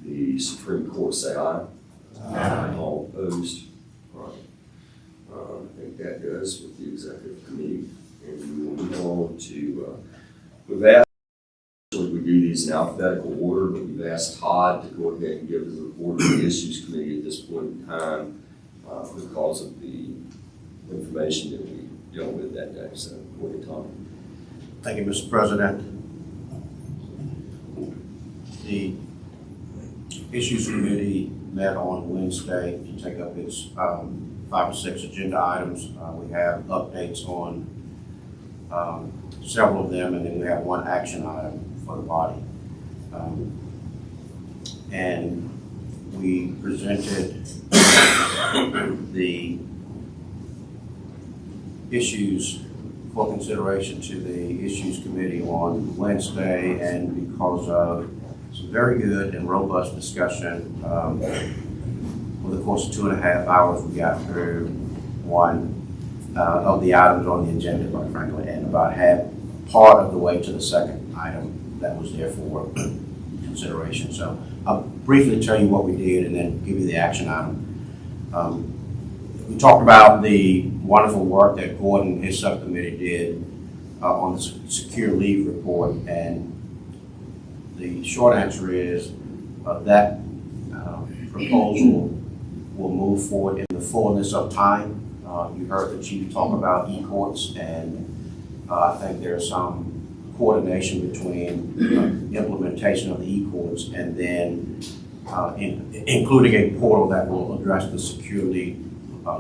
the Supreme Court, say aye. Aye. All opposed? All right. I think that does with the Executive Committee. And we will move on to, we've asked, we do these in alphabetical order, but we've asked Todd to go ahead and give the report of the Issues Committee at this point in time because of the information that we dealt with that day. So, go ahead, Todd. Thank you, Mr. President. The Issues Committee met on Wednesday to take up its 5 or 6 agenda items. We have updates on several of them, and then we have one action item for the body. And we presented the issues for consideration to the Issues Committee on Wednesday, and because of some very good and robust discussion, over the course of 2.5 hours, we got through one of the items on the agenda, quite frankly, and about part of the way to the second item that was there for consideration. So I'll briefly tell you what we did and then give you the action item. We talked about the wonderful work that Gordon and his subcommittee did on the secure leave report, and the short answer is that proposal will move forward in the fullness of time. You heard the chief talk about e-courts, and I think there's some coordination between implementation of the e-courts and then including a portal that will address the security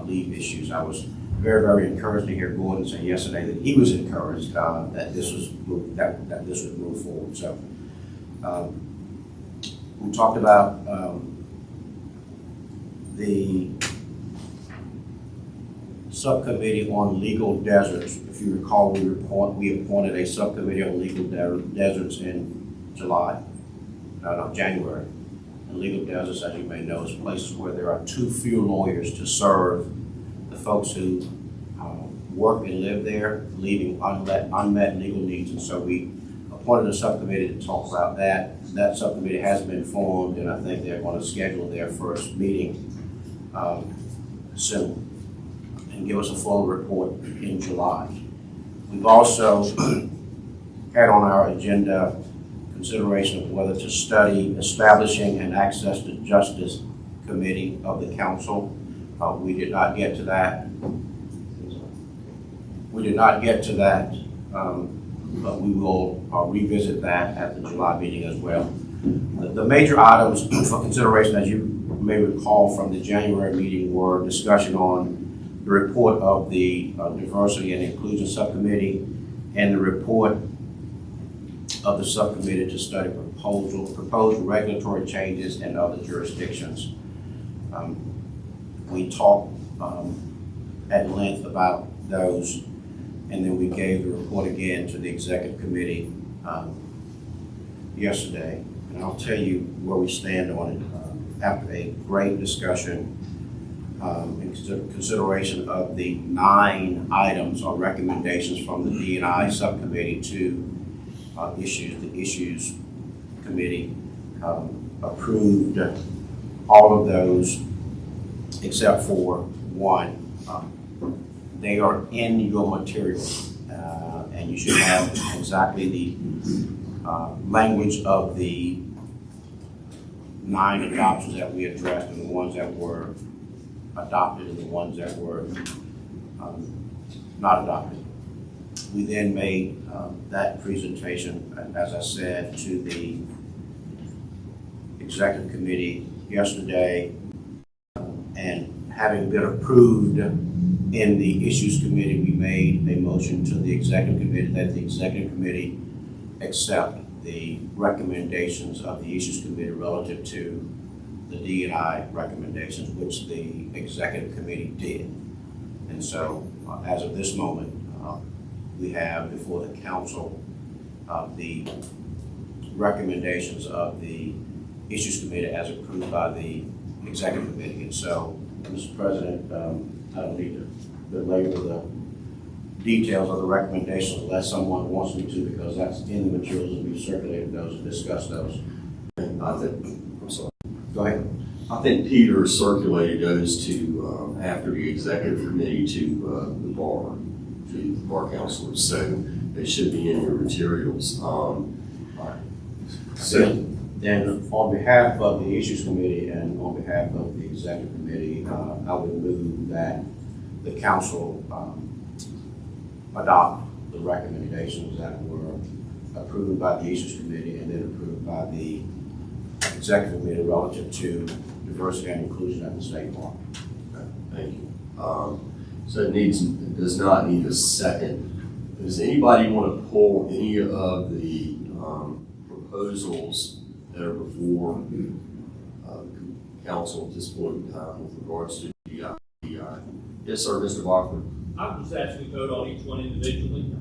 leave issues. I was very, very encouraged to hear Gordon say yesterday that he was encouraged that this was that this would move forward. So we talked about the subcommittee on legal deserts. If you recall, we appointed a subcommittee on legal deserts in January. And legal deserts, as you may know, is places where there are too few lawyers to serve the folks who work and live there, leaving unmet legal needs. And so we appointed a subcommittee to talk about that. That subcommittee has been formed, and I think they're going to schedule their first meeting soon and give us a full report in July. We've also had on our agenda consideration of whether to study establishing an Access to Justice Committee of the Council. We did not get to that. But we will revisit that at the July meeting as well. The major items for consideration, as you may recall from the January meeting, were discussion on the report of the Diversity and Inclusion Subcommittee and the report of the subcommittee to study proposed regulatory changes in other jurisdictions. We talked at length about those, and then we gave the report again to the executive committee yesterday. And I'll tell you where we stand on it after a great discussion in consideration of the 9 items or recommendations from the D&I subcommittee to the issues committee approved all of those except for one. They are in your materials, and you should have exactly the language of the 9 adoptions that we addressed, and the ones that were adopted and the ones that were not adopted. We then made that presentation, as I said, to the executive committee yesterday, and having been approved in the issues committee, we made a motion to the executive committee that the executive committee accept the recommendations of the issues committee relative to the D&I recommendations, which the executive committee did. And so, as of this moment, we have before the council the recommendations of the issues committee as approved by the executive committee. And so, Mr. President, I don't need to belabor the details of the recommendations unless someone wants me to, because that's in the materials and we've circulated those and discussed those. I'm sorry. Go ahead. I think Peter circulated those to, after the executive committee, to the bar counselors, so they should be in your materials. Then on behalf of the issues committee and on behalf of the executive committee, I would move that the council adopt the recommendations that were approved by the issues committee and then approved by the executive committee relative to diversity and inclusion at the state bar. Okay, thank you. So it does not need a second. Does anybody want to pull any of the proposals that are before council at this point in time with regards to DI? Yes, sir, Mr. Walker. I'm just asking to vote on each one individually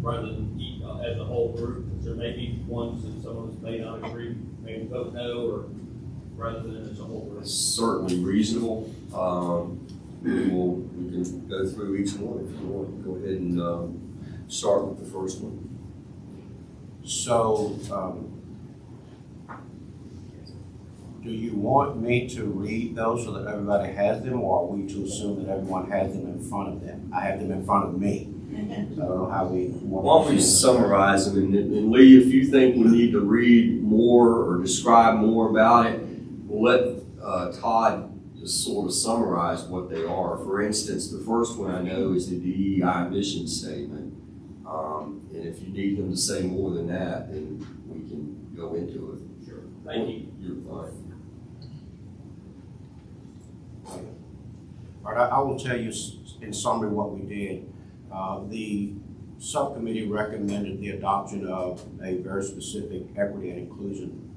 rather than as a whole group. There may be ones that some of us may not agree, maybe vote no, or rather than as a whole group. Certainly reasonable. We can go through each one if you want. Go ahead and start with the first one. So, do you want me to read those so that everybody has them, or are we to assume that everyone has them in front of them? I have them in front of me. I don't know how we. Why don't we summarize them, and Lee, if you think we need to read more or describe more about it, we'll let Todd just sort of summarize what they are. For instance, the first one I know is the DEI mission statement. And if you need him to say more than that, then we can go into it. Sure. Thank you. You're fine. All right, I will tell you in summary what we did. The subcommittee recommended the adoption of a very specific equity and inclusion,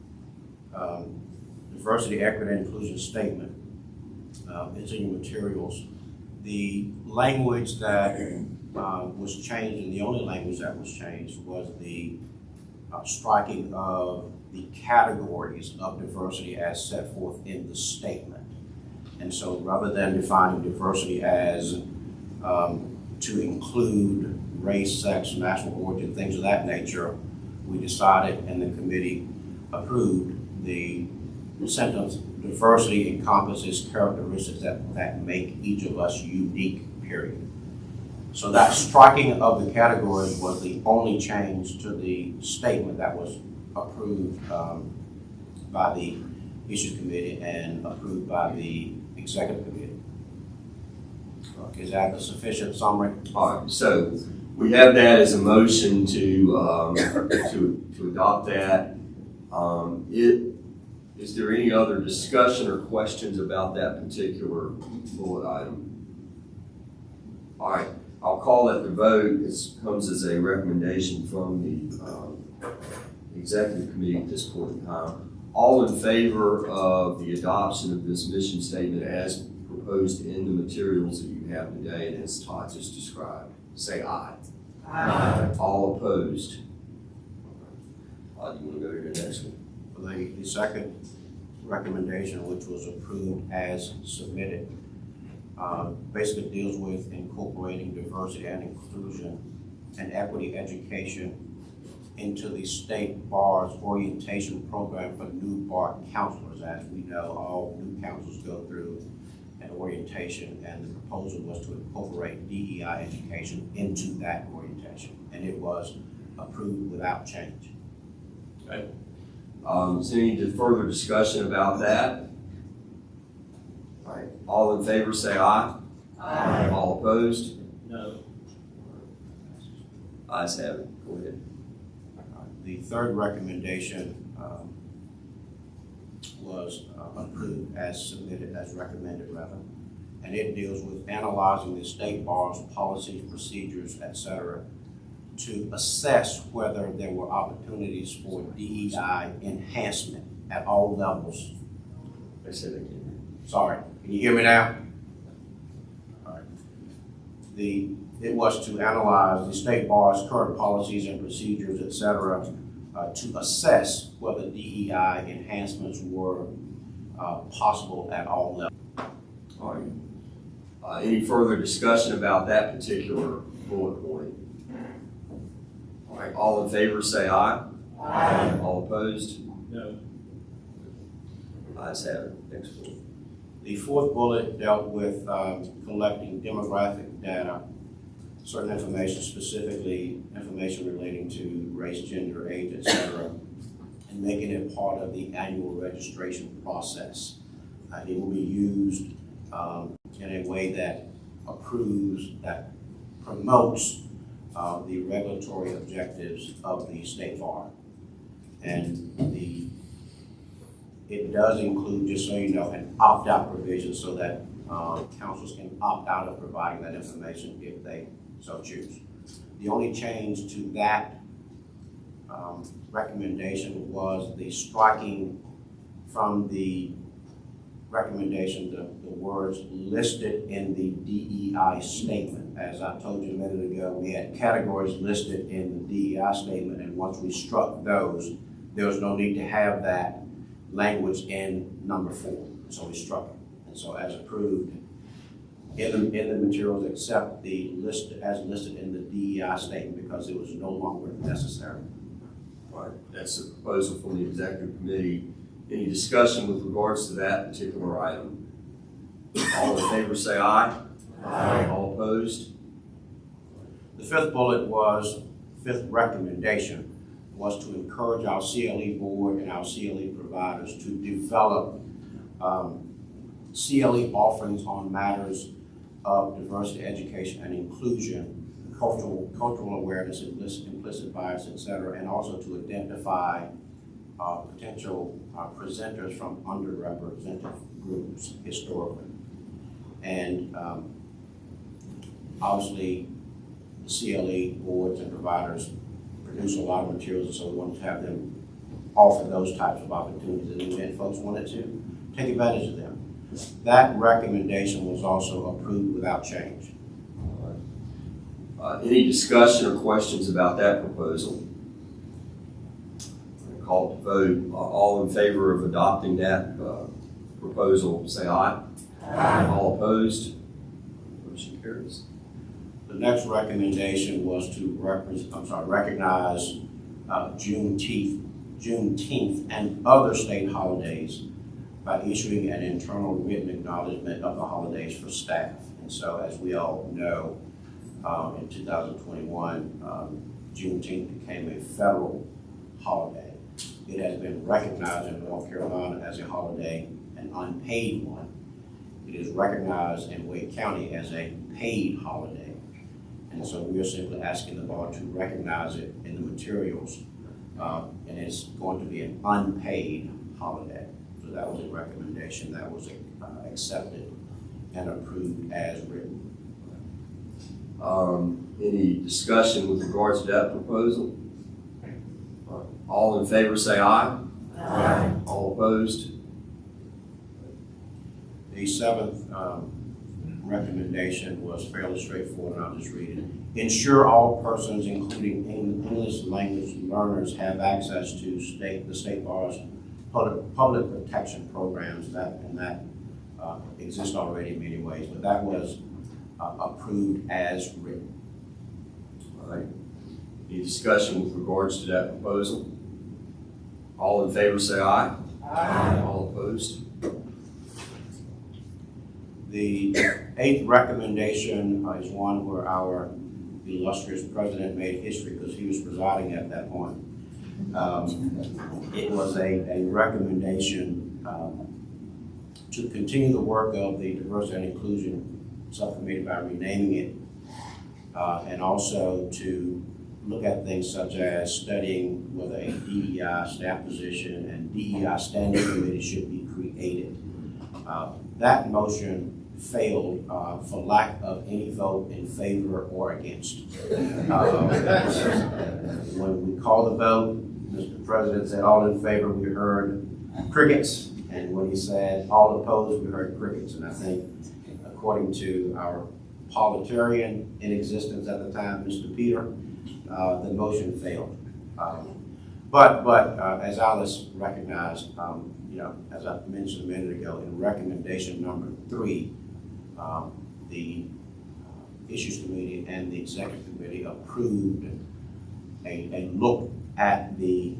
diversity, equity, and inclusion statement. It's in your materials. The language that was changed, and the only language that was changed, was the striking of the categories of diversity as set forth in the statement. And so rather than defining diversity as to include race, sex, national origin, things of that nature, we decided, and the committee approved, the sentence, diversity encompasses characteristics that make each of us unique, period. So that striking of the categories was the only change to the statement that was approved by the Issues Committee and approved by the Executive Committee. Is that a sufficient summary? All right, so we have that as a motion to adopt that. Is there any other discussion or questions about that particular bullet item? All right, I'll call that the vote. This comes as a recommendation from the Executive Committee at this point in time. All in favor of the adoption of this mission statement as proposed in the materials that you have today and as Todd just described, say aye. Aye. All opposed? Do you want to go to the next one? The second recommendation, which was approved as submitted, basically deals with incorporating diversity and inclusion and equity education into the state bar's orientation program for new bar counselors. As we know, all new counselors go through an orientation, and the proposal was to incorporate DEI education into that orientation, and it was approved without change. Okay. Is there any further discussion about that? All right. All in favor say aye. Aye. All opposed? No. Ayes have it. Go ahead. The third recommendation was approved as submitted, as recommended rather, and it deals with analyzing the state bar's policies, procedures, etc., to assess whether there were opportunities for DEI enhancement at all levels. I said again. Sorry, can you hear me now? All right. It was to analyze the state bar's current policies and procedures, etc., to assess whether DEI enhancements were possible at all levels. All right. Any further discussion about that particular bullet point? All right. All in favor say aye. Aye. All opposed? No. Ayes have it. Next bullet. The fourth bullet dealt with collecting demographic data, certain information, specifically information relating to race, gender, age, etc., and making it part of the annual registration process. It will be used in a way that promotes the regulatory objectives of the state bar. And it does include, just so you know, an opt-out provision so that councils can opt out of providing that information if they so choose. The only change to that recommendation was the striking from the recommendation the words listed in the DEI statement. As I told you a minute ago, we had categories listed in the DEI statement, and once we struck those, there was no need to have that language in number 4. So we struck it. And so as approved in the materials, except the list as listed in the DEI statement, because it was no longer necessary. All right. That's a proposal from the Executive Committee. Any discussion with regards to that particular item? All in favor say aye. Aye. All opposed? The fifth recommendation was to encourage our CLE board and our CLE providers to develop CLE offerings on matters of diversity, education, and inclusion, cultural awareness, implicit bias, etc., and also to identify potential presenters from underrepresented groups historically. And obviously, the CLE boards and providers produce a lot of materials, and so we wanted to have them offer those types of opportunities, and then folks wanted to take advantage of them. That recommendation was also approved without change. Any discussion or questions about that proposal? Call to vote. All in favor of adopting that proposal, say aye. Aye. All opposed? Motion carries. The next recommendation was to recognize Juneteenth and other state holidays by issuing an internal written acknowledgement of the holidays for staff. And so, as we all know, in 2021, Juneteenth became a federal holiday. It has been recognized in North Carolina as a holiday, an unpaid one. It is recognized in Wake County as a paid holiday. And so we are simply asking the board to recognize it in the materials. And it's going to be an unpaid holiday. So that was a recommendation that was accepted and approved as written. Any discussion with regards to that proposal? All in favor say aye. Aye. All opposed? The seventh recommendation was fairly straightforward, and I'll just read it. Ensure all persons, including English language learners, have access to the State Bar's public protection programs, that exists already in many ways, but that was approved as written. All right. Any discussion with regards to that proposal? All in favor say aye. Aye. All opposed? The eighth recommendation is one where our illustrious president made history because he was presiding at that point. It was a recommendation to continue the work of the Diversity and Inclusion Subcommittee by renaming it, and also to look at things such as studying whether a DEI staff position and DEI standing committee should be created. That motion failed for lack of any vote in favor or against. When we called the vote, Mr. President said all in favor, we heard crickets. And when he said all opposed, we heard crickets. And I think, according to our parliamentarian in existence at the time, Mr. Peter, the motion failed. But as Alice recognized, as I mentioned a minute ago, in recommendation number 3, the Issues Committee and the Executive Committee approved a look at the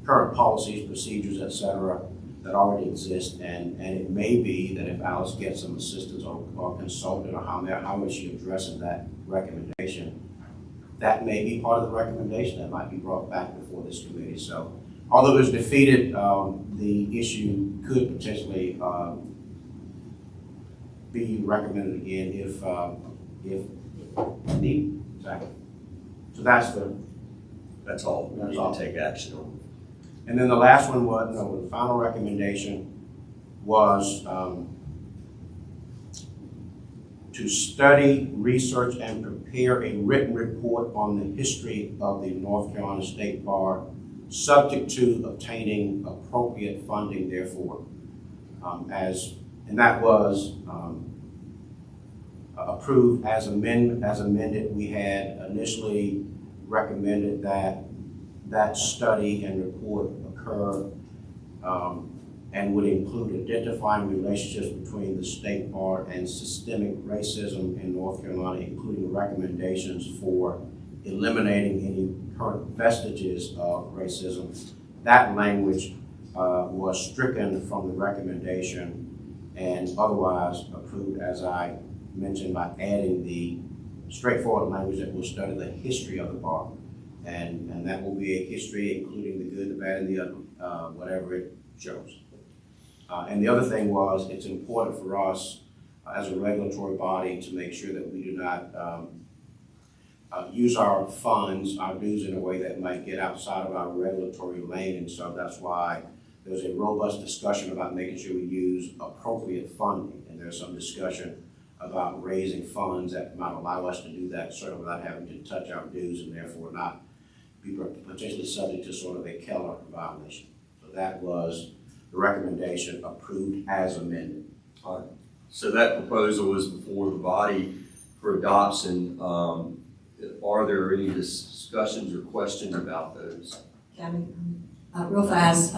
current policies, procedures, et cetera, that already exist, and it may be that if Alice gets some assistance or consultant or how is she addressing that recommendation, that may be part of the recommendation that might be brought back before this committee. So, although it was defeated, the issue could potentially be recommended again if needed. Exactly. So that's all. We need to take action on. And then the last one was, the final recommendation was to study, research, and prepare a written report on the history of the North Carolina State Bar, subject to obtaining appropriate funding therefore. And that was approved as amended. We had initially recommended that study and report occur and would include identifying relationships between the State Bar and systemic racism in North Carolina, including recommendations for eliminating any current vestiges of racism. That language was stricken from the recommendation and otherwise approved, as I mentioned, by adding the straightforward language that will study the history of the bar. And that will be a history including the good, the bad, and the ugly, whatever it shows. And the other thing was, it's important for us as a regulatory body to make sure that we do not use our funds, our dues in a way that might get outside of our regulatory lane. And so that's why there's a robust discussion about making sure we use appropriate funding. And there's some discussion about raising funds that might allow us to do that, certainly without having to touch our dues and therefore not be potentially subject to sort of a Keller violation. So that was the recommendation, approved as amended. All right. So that proposal is before the body for adoption. Are there any discussions or questions about those? Real fast.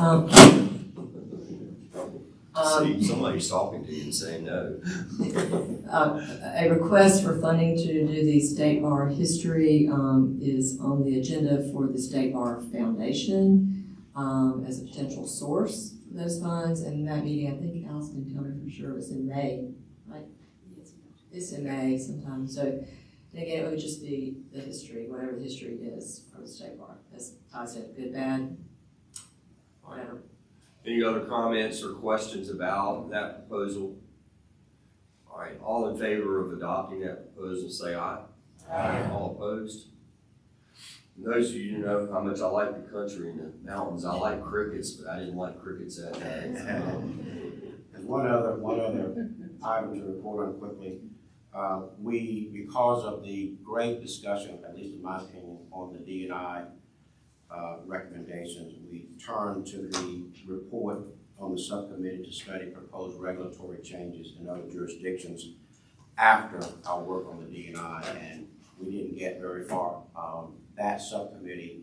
See, somebody's talking to you and saying no. A request for funding to do the State Bar history is on the agenda for the State Bar Foundation as a potential source for those funds. And that meeting, I think Alice can tell me for sure, was in May, right? It's in May sometime. So again, it would just be the history, whatever the history is for the State Bar. As I said, good, bad, whatever. Any other comments or questions about that proposal? All right, all in favor of adopting that proposal, say aye. Aye. All opposed? And those of you who know how much I like the country and the mountains, I like crickets, but I didn't like crickets that day. And one other item to report on quickly. Because of the great discussion, at least in my opinion, on the D&I recommendations, we turned to the report on the subcommittee to study proposed regulatory changes in other jurisdictions after our work on the D&I, and we didn't get very far. That subcommittee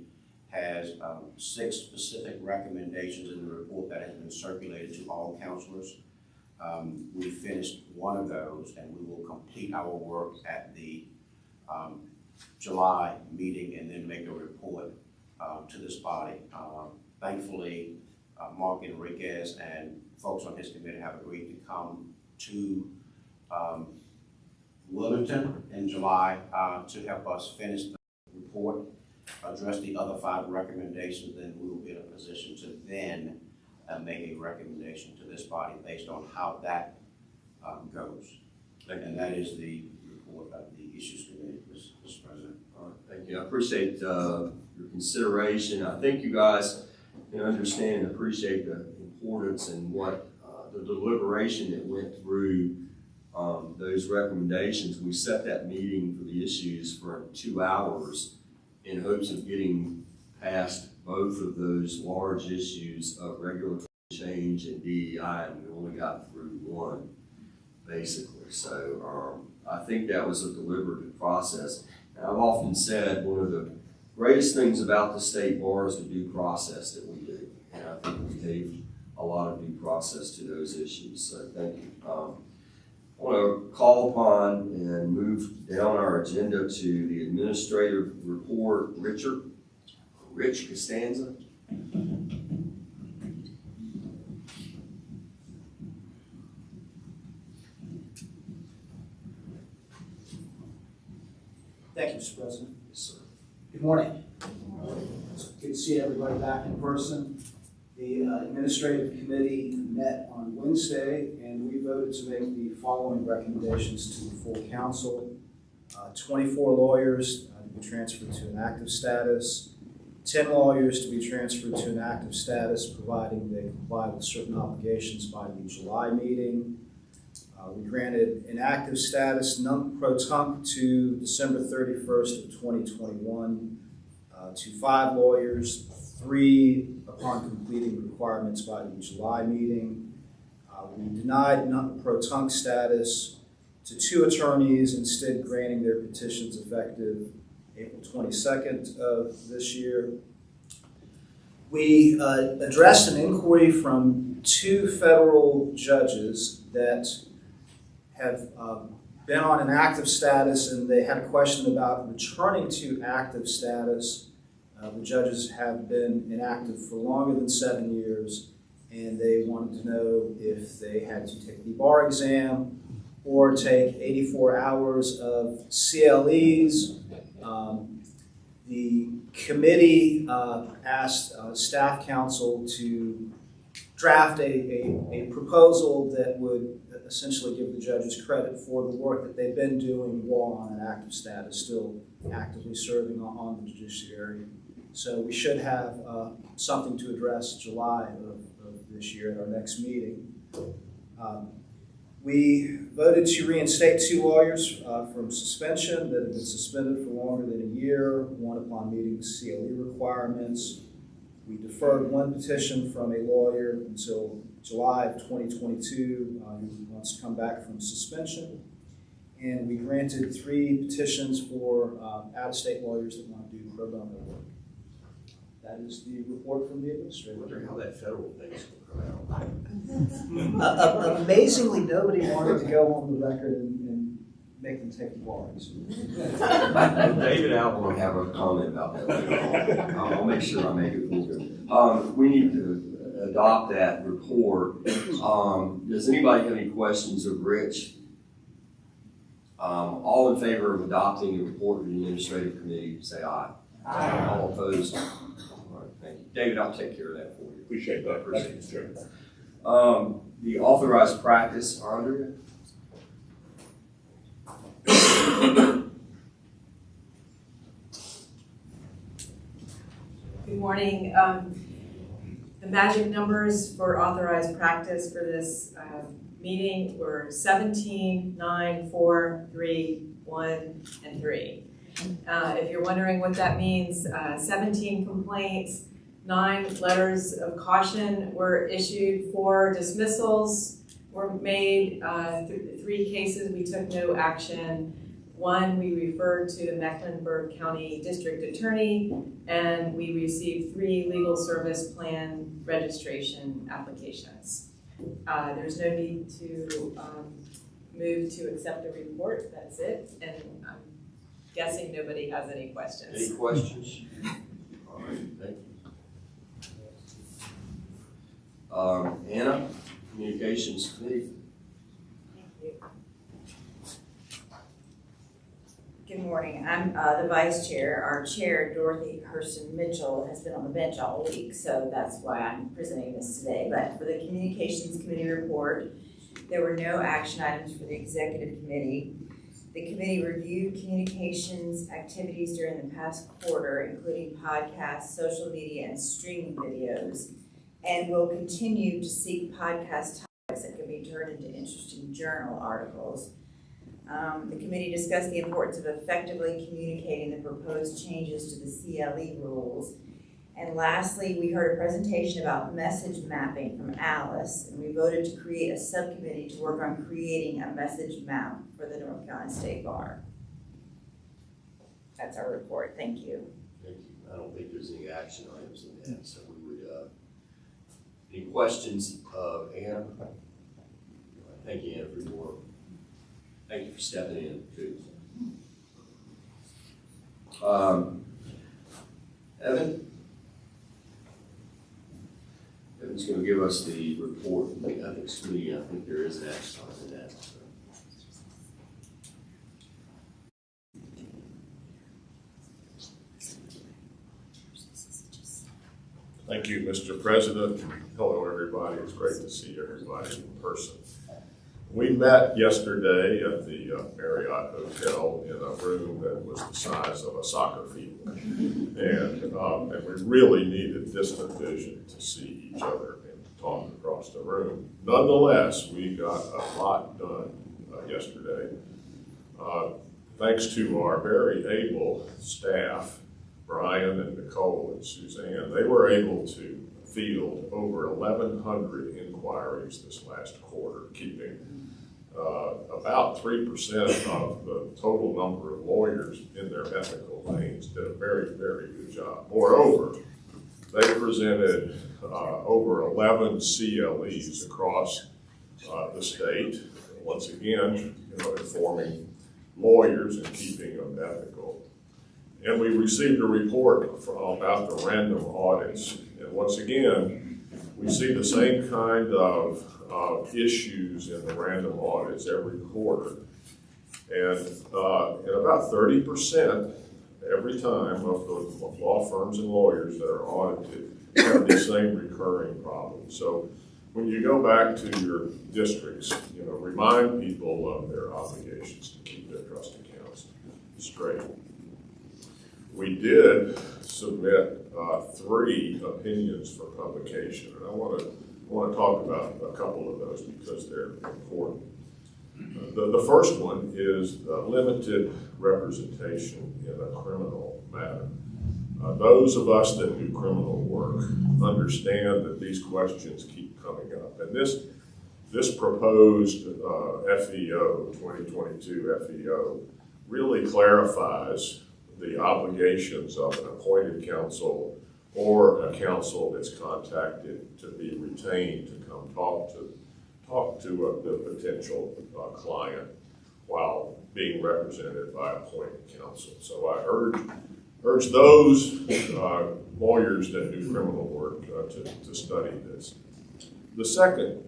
has 6 specific recommendations in the report that has been circulated to all counselors. We finished one of those, and we will complete our work at the July meeting and then make a report to this body. Thankfully, Mark Enriquez and folks on his committee have agreed to come to Wilmington in July to help us finish the report, address the other 5 recommendations, then we will be in a position to then make a recommendation to this body based on how that goes. And that is the report of the Issues Committee, Mr. President. All right, thank you. I appreciate your consideration. I think you guys can understand and appreciate the importance and what the deliberation that went through those recommendations. We set that meeting for the issues for 2 hours in hopes of getting past both of those large issues of regulatory change and DEI, and we only got through one, basically. So I think that was a deliberative process. And I've often said one of the greatest things about the state bar is the due process that we do, and I think we gave a lot of due process to those issues. So thank you. I want to call upon and move down our agenda to the administrative report. Rich Costanza. Thank you, Mr. President. Yes, sir. Good morning. It's good to see everybody back in person. The Administrative Committee met on Wednesday, and we voted to make the following recommendations to the full council. 24 lawyers to be transferred to an active status, 10 lawyers to be transferred to an active status, providing they comply with certain obligations by the July meeting. We granted an active status non-pro-tunc to December 31st of 2021 to 5 lawyers, 3 upon completing requirements by the July meeting. We denied non-pro-tunc status to 2 attorneys, instead granting their petitions effective April 22nd of this year. We addressed an inquiry from 2 federal judges that have been on an active status, and they had a question about returning to active status. The judges have been inactive for longer than 7 years, and they wanted to know if they had to take the bar exam or take 84 hours of CLEs. The committee asked staff counsel to draft a proposal that would essentially give the judges credit for the work that they've been doing while on an active status, still actively serving on the judiciary. So we should have something to address July of this year at our next meeting. We voted to reinstate 2 lawyers from suspension that had been suspended for longer than a year, one upon meeting CLE requirements. We deferred 1 petition from a lawyer until July of 2022, who wants to come back from suspension. And we granted 3 petitions for out-of-state lawyers that want to do pro bono work. That is the report from the administrator. I wonder how that federal thing's going to come out. Amazingly, nobody wanted to go on the record and make them take the bars. David Al will have a comment about that later on. I'll make sure I make it for him. We need to adopt that report. Does anybody have any questions of Rich? All in favor of adopting the report of the administrative committee, say aye. Aye. All opposed? All right, thank you. David, I'll take care of that for you. Appreciate that. Appreciate it. The authorized practice, Andrea? Good morning. The magic numbers for authorized practice for this meeting were 17, 9, 4, 3, 1, and 3. If you're wondering what that means, 17 complaints, 9 letters of caution were issued, 4 dismissals were made, 3 cases we took no action, 1 we referred to the Mecklenburg County District Attorney, and we received 3 legal service plan registration applications. There's no need to move to accept the report, that's it, and I'm guessing nobody has any questions. Any questions? All right, thank you. Anna, Communications Committee. Thank you. Good morning. I'm the vice chair. Our chair, Dorothy Hurston Mitchell, has been on the bench all week, so that's why I'm presenting this today. But for the Communications Committee report, there were no action items for the Executive Committee. The committee reviewed communications activities during the past quarter, including podcasts, social media, and streaming videos, and will continue to seek podcast topics that can be turned into interesting journal articles. The committee discussed the importance of effectively communicating the proposed changes to the CLE rules. And lastly, we heard a presentation about message mapping from Alice, and we voted to create a subcommittee to work on creating a message map for the North Carolina State Bar. That's our report. Thank you. Thank you. I don't think there's any action items in that, so we would, any questions of Anna? Thank you, Anna, for your work. Thank you for stepping in, too. Evan? Evan's going to give us the report from the Ethics Committee. I think there is an action item in that. So. Thank you, Mr. President. Hello, everybody. It's great to see everybody in person. We met yesterday at the Marriott Hotel in a room that was the size of a soccer field. And we really needed distant vision to see each other and talk across the room. Nonetheless, we got a lot done yesterday. Thanks to our very able staff, Brian and Nicole and Suzanne, they were able to field over 1,100 inquiries this last quarter, keeping about 3% of the total number of lawyers in their ethical lanes. Did a very, very good job. Moreover, they presented over 11 CLEs across the state, once again, informing lawyers and keeping them ethical. And we received a report about the random audits. And once again, we see the same kind of issues in the random audits every quarter. And about 30% every time of the law firms and lawyers that are audited have the same recurring problems. So when you go back to your districts, remind people of their obligations to keep their trust accounts straight. We did submit 3 opinions for publication, and I want to talk about a couple of those because they're important. The first one is limited representation in a criminal matter. Those of us that do criminal work understand that these questions keep coming up. And this proposed FEO, 2022 FEO, really clarifies the obligations of an appointed counsel or a counsel that's contacted to be retained to come talk to the potential client while being represented by appointed counsel. So I urge those lawyers that do criminal work to study this. The second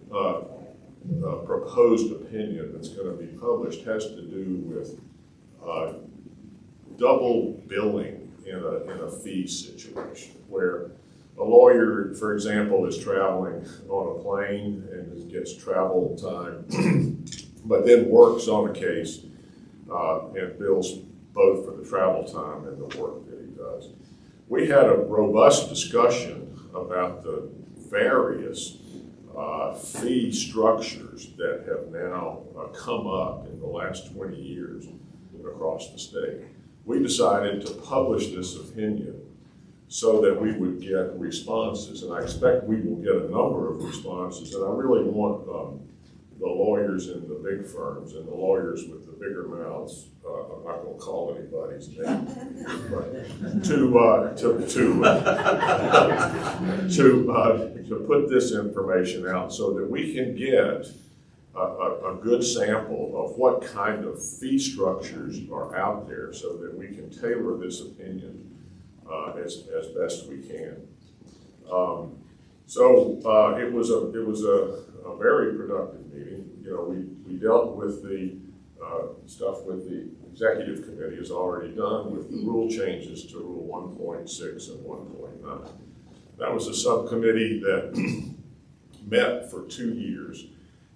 proposed opinion that's going to be published has to do with double billing in a fee situation where a lawyer, for example, is traveling on a plane and gets travel time, but then works on a case and bills both for the travel time and the work that he does. We had a robust discussion about the various fee structures that have now come up in the last 20 years across the state. We decided to publish this opinion so that we would get responses, and I expect we will get a number of responses, and I really want the lawyers in the big firms and the lawyers with the bigger mouths, I'm not going to call anybody's name, but to put this information out so that we can get a good sample of what kind of fee structures are out there so that we can tailor this opinion as best we can. It was a very productive meeting. We dealt with the stuff with the executive committee is already done with the rule changes to Rule 1.6 and 1.9. That was a subcommittee that met for 2 years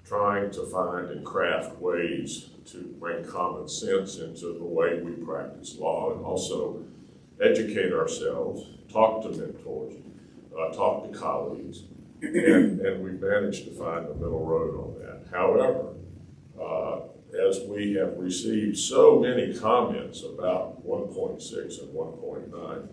trying to find and craft ways to bring common sense into the way we practice law and also educate ourselves, talk to mentors, talk to colleagues, and we managed to find the middle road on that. However, as we have received so many comments about 1.6 and 1.9,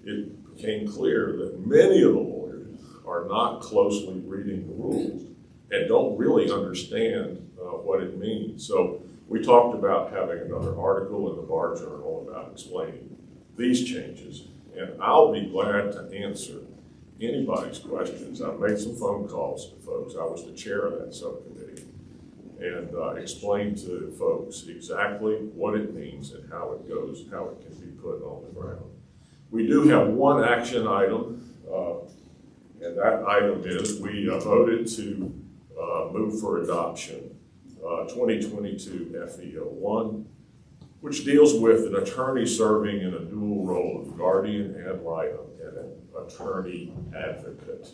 it became clear that many of the lawyers are not closely reading the rules and don't really understand what it means. So we talked about having another article in the Bar Journal about explaining these changes, and I'll be glad to answer anybody's questions. I've made some phone calls to folks. I was the chair of that subcommittee, and explained to folks exactly what it means and how it goes, how it can be put on the ground. We do have one action item, and that item is we voted to move for adoption 2022 FEO 1, which deals with an attorney serving in a dual role of guardian ad litem and an attorney advocate,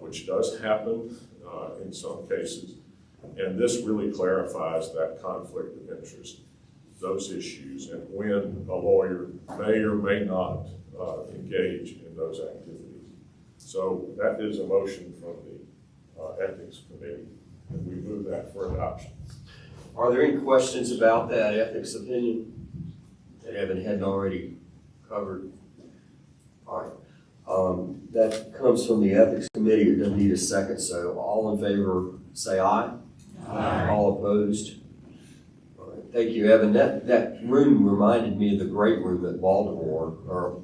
which does happen in some cases. And this really clarifies that conflict of interest, those issues, and when a lawyer may or may not engage in those activities. So that is a motion from the Ethics Committee, and we move that for adoption. Are there any questions about that ethics opinion that Evan hadn't already covered? All right. That comes from the Ethics Committee. It doesn't need a second, so all in favor say aye. Aye. All opposed? All right. Thank you, Evan. That room reminded me of the great room at Baltimore,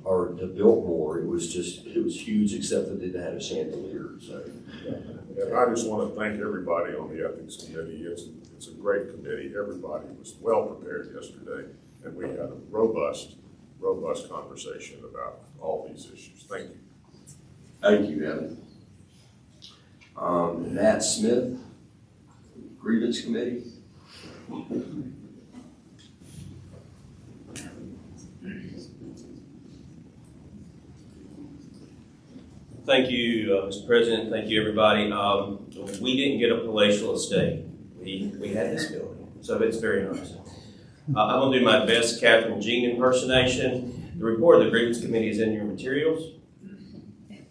or the Biltmore. It was huge, except that it had a chandelier. So. And I just want to thank everybody on the Ethics Committee. It's a great committee. Everybody was well prepared yesterday, and we had a robust conversation about all these issues. Thank you. Thank you, Evan. Matt Smith, Grievance Committee. Thank you, Mr. President. Thank you, everybody. We didn't get a palatial estate. We had this building, so it's very nice. I'm going to do my best Catherine Jean impersonation. The report of the Grievance Committee is in your materials.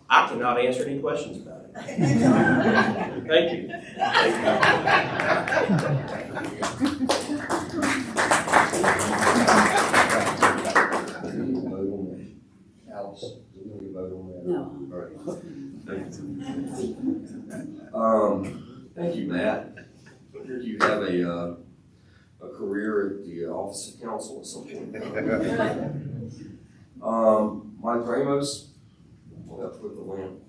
I cannot answer any questions about it. Thank you. Alice, did we vote on that? No. All right. Thank you, Matt. Did you have a career at the Office of Counsel at some point? Mike Ramos, we'll have to put the lamp.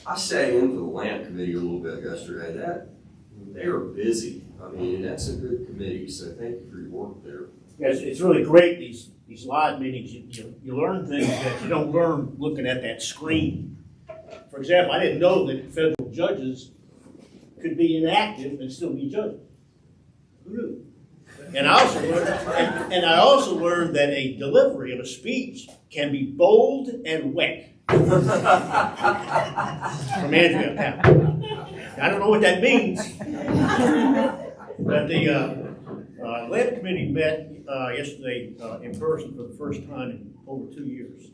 I sat in for the lamp committee a little bit yesterday. They are busy. I mean, that's a good committee, so thank you for your work there. Yes, it's really great, these live meetings. You learn things that you don't learn looking at that screen. For example, I didn't know that federal judges could be inactive and still be judges. Who knew? And I also learned that a delivery of a speech can be bold and wet. From Andrea. I don't know what that means. But the Lamp Committee met yesterday in person for the first time in over 2 years.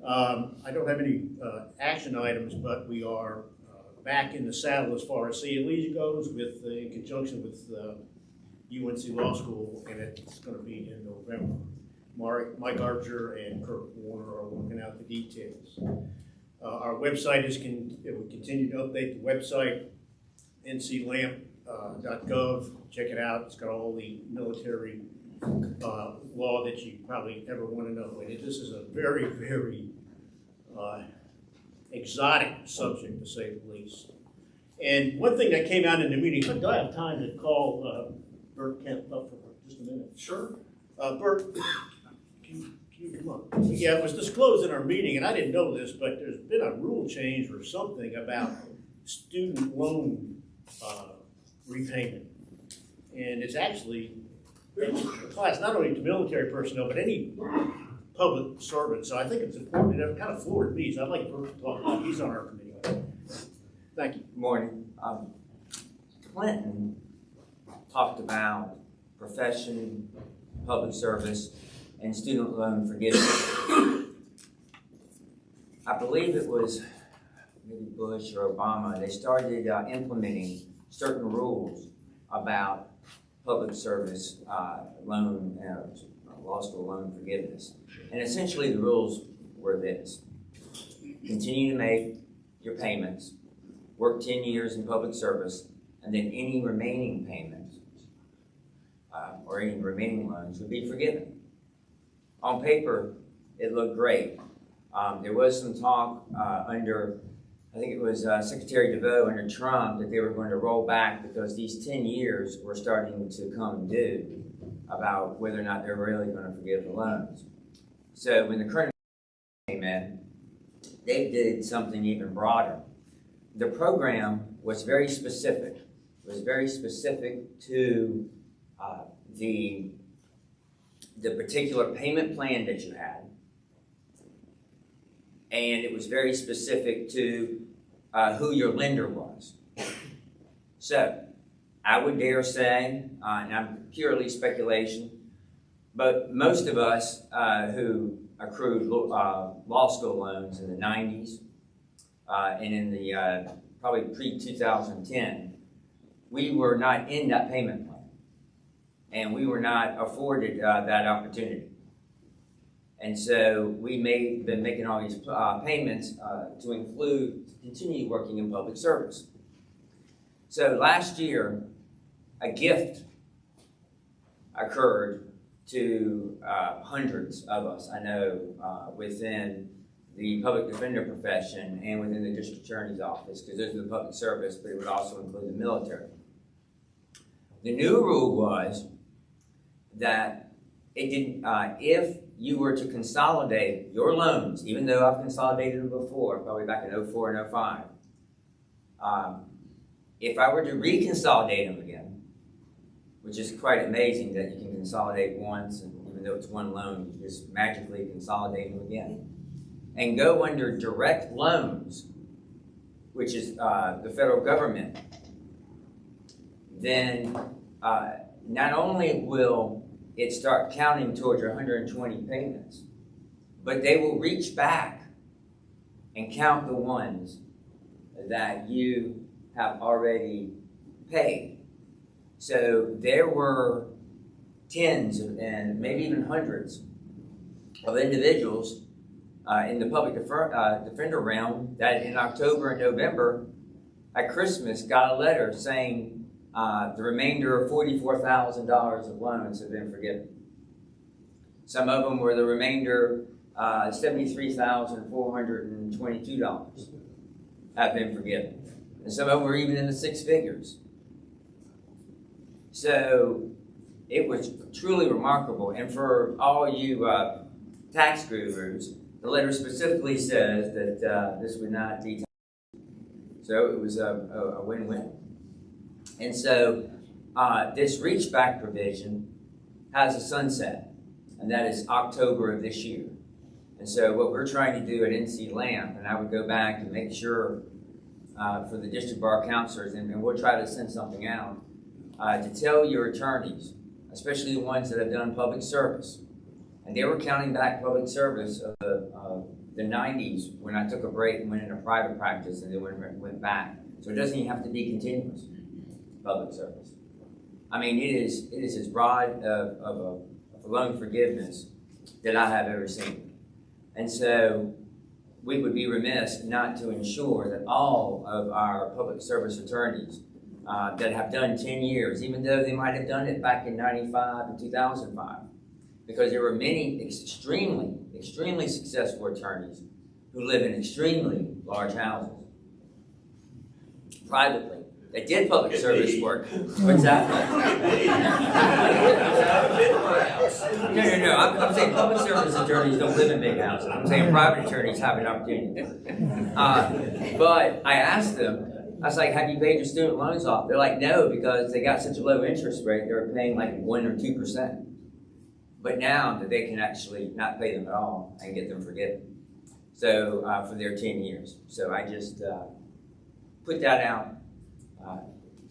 I don't have any action items, but we are back in the saddle as far as CLEs goes, in conjunction with UNC Law School, and it's going to be in November. Mike Archer and Kirk Warner are working out the details. Our website it will continue to update the website, nclamp.gov. Check it out. It's got all the military law that you probably ever want to know. And this is a very, very exotic subject, to say the least. And one thing that came out in the meeting, do I have time to call Bert Kemp up for just a minute? Sure. Bert, can you come on? Yeah, it was disclosed in our meeting, and I didn't know this, but there's been a rule change or something about student loan repayment. And it's actually applies not only to military personnel, but any public servant. So I think it's important. It kind of floored me. So I'd like Bert to talk about it. He's on our committee. Thank you. Good morning. Clinton talked about profession, public service, and student loan forgiveness. I believe it was maybe Bush or Obama. They started implementing certain rules about public service loan, law school loan forgiveness. And essentially the rules were this: continue to make your payments, work 10 years in public service, and then any remaining payments or any remaining loans would be forgiven. On paper, it looked great. There was some talk under, I think it was Secretary DeVoe under Trump, that they were going to roll back because these 10 years were starting to come due about whether or not they're really going to forgive the loans. So when the current came in, they did something even broader. The program was very specific. It was very specific to the particular payment plan that you had, and it was very specific to who your lender was. So I would dare say, and I'm purely speculation, but most of us who accrued law school loans in the 90s and in the probably pre-2010, we were not in that payment plan, and we were not afforded that opportunity. And so we been making all these payments to include continue working in public service. So last year, a gift occurred to hundreds of us, I know, within the public defender profession and within the district attorney's office, because those are the public service, but it would also include the military. The new rule was that it didn't, if you were to consolidate your loans, even though I've consolidated them before, probably back in 04 and 05, if I were to reconsolidate them again, which is quite amazing that you can consolidate once, and even though it's one loan, you just magically consolidate them again, and go under direct loans, which is the federal government, then not only will it start counting towards your 120 payments, but they will reach back and count the ones that you have already paid. So there were tens and maybe even hundreds of individuals in the public defender realm that in October and November at Christmas got a letter saying the remainder of $44,000 of loans have been forgiven. Some of them were the remainder $73,422 have been forgiven. And some of them were even in the six figures. So it was truly remarkable. And for all you tax gurus, the letter specifically says that this would not be taxed. So it was a win-win. And so this reach back provision has a sunset, and that is October of this year. And so what we're trying to do at NC LAMP, and I would go back and make sure for the district bar counselors, and we'll try to send something out, to tell your attorneys, especially the ones that have done public service, and they were counting back public service of the 90s when I took a break and went into private practice and then went back. So it doesn't even have to be continuous public service. I mean, it is as broad of a loan forgiveness that I have ever seen. And so we would be remiss not to ensure that all of our public service attorneys that have done 10 years, even though they might have done it back in 95 and 2005, because there were many extremely successful attorneys who live in extremely large houses, privately. They did public service work. What's that? No. I'm saying public service attorneys don't live in big houses. I'm saying private attorneys have an opportunity. But I asked them, I was like, have you paid your student loans off? They're like, no, because they got such a low interest rate, they were paying like 1 or 2%. But now that they can actually not pay them at all and get them forgiven. So for their 10 years. So I just put that out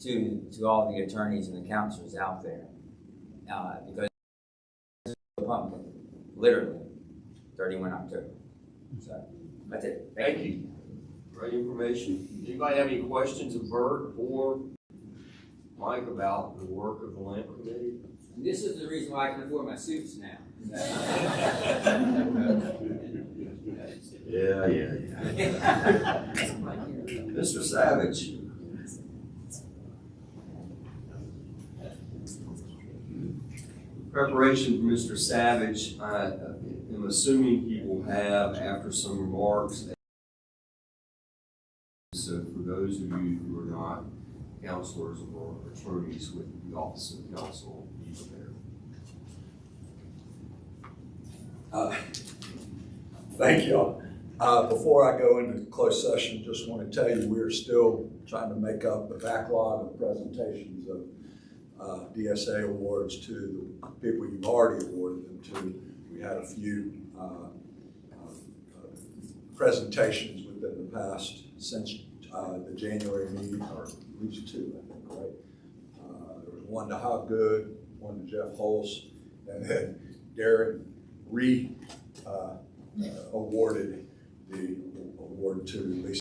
to all the attorneys and the counselors out there, because this is a pumpkin, literally, 31 October. So that's it. Thank you. Great information. Anybody have any questions of Bert or Mike about the work of the LAMP Committee? This is the reason why I can afford my suits now. Yeah. Mr. Savage. Preparation for Mr. Savage, I am assuming he will have, after some remarks, so for those of you who are not counselors or attorneys with the Office of Counsel, be prepared. Thank you. Before I go into closed session, just want to tell you we're still trying to make up the backlog of presentations of DSA awards to the people you've already awarded them to. We had a few presentations within the past since the January meeting, or at least 2, I think, right? There was one to How Good, one to Jeff Hulse, and then Darren awarded the award to Lisa.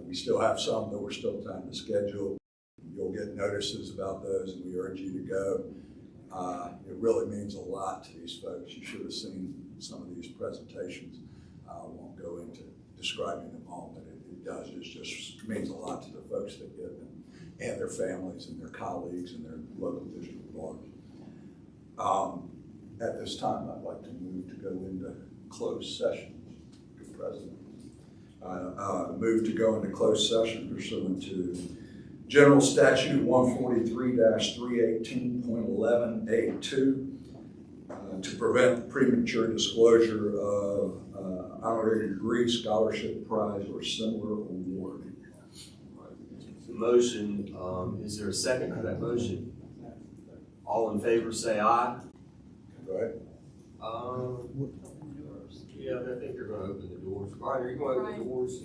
We still have some that we're still trying to schedule. You'll get notices about those, and we urge you to go. It really means a lot to these folks. You should have seen some of these presentations. I won't go into describing them all, but it does. It just means a lot to the folks that get them, and their families, and their colleagues, and their local district board. At this time, I'd like to move to go into closed session. Good President. Move to go into closed session pursuant to General Statute 143-318.11A2 to prevent premature disclosure of honorary degree, scholarship prize, or similar award. The motion, is there a second to that motion? All in favor say aye. Go ahead. Yeah, I think they're gonna open the doors. Brian, are you gonna open the doors?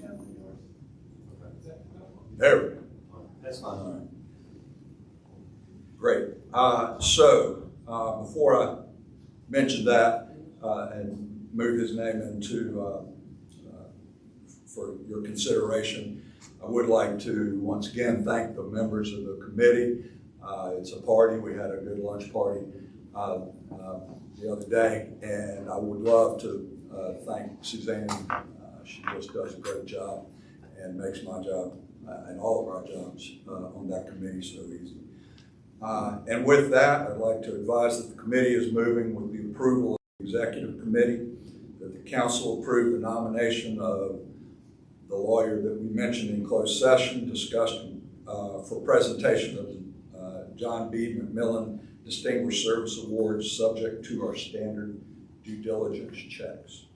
There we go. That's fine. All right. Great. Before I mention that and move his name into for your consideration, I would like to once again thank the members of the committee. It's a party. We had a good lunch party the other day, and I would love to thank Suzanne. She just does a great job and makes my job and all of our jobs on that committee so easy. And with that, I'd like to advise that the committee is moving with the approval of the executive committee, that the council approve the nomination of the lawyer that we mentioned in closed session, discussed for presentation of the John B. Mcmillan Distinguished Service Awards, subject to our standard due diligence checks.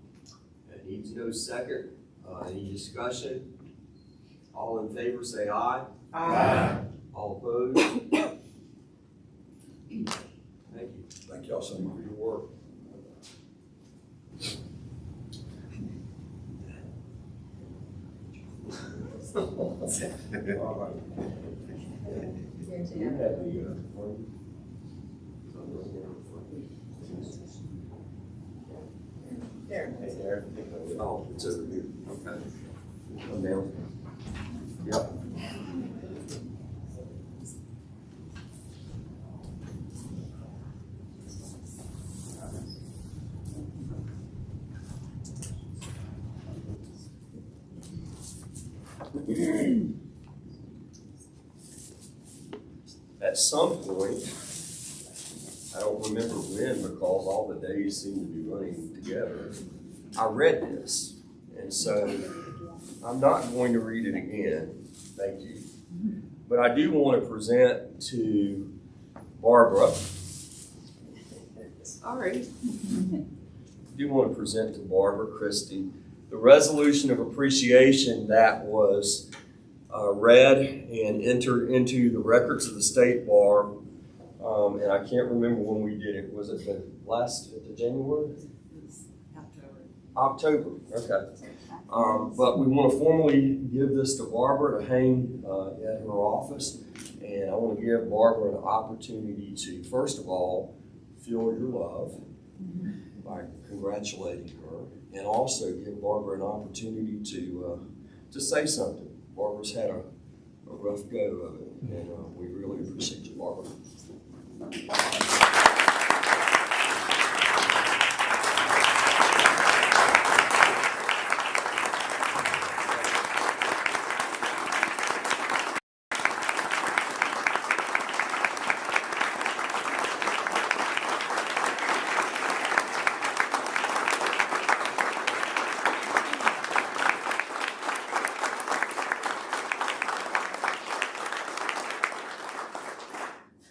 It needs no second. Any discussion? All in favor say aye. Aye. All opposed? Thank you. Thank y'all so much for your work. There. Oh, it's over here. Okay. Come down. Yep. At some point, I don't remember when because all the days seem to be running together, I read this, and so I'm not going to read it again, thank you. But I do want to present to Barbara. Sorry. I do want to present to Barbara Christie the resolution of appreciation that was read and entered into the records of the State Bar. And I can't remember when we did it. Was it the January? October, okay. But we want to formally give this to Barbara to hang at her office. And I want to give Barbara an opportunity to, first of all, feel your love by congratulating her, and also give Barbara an opportunity to say something. Barbara's had a rough go of it, and we really appreciate you, Barbara.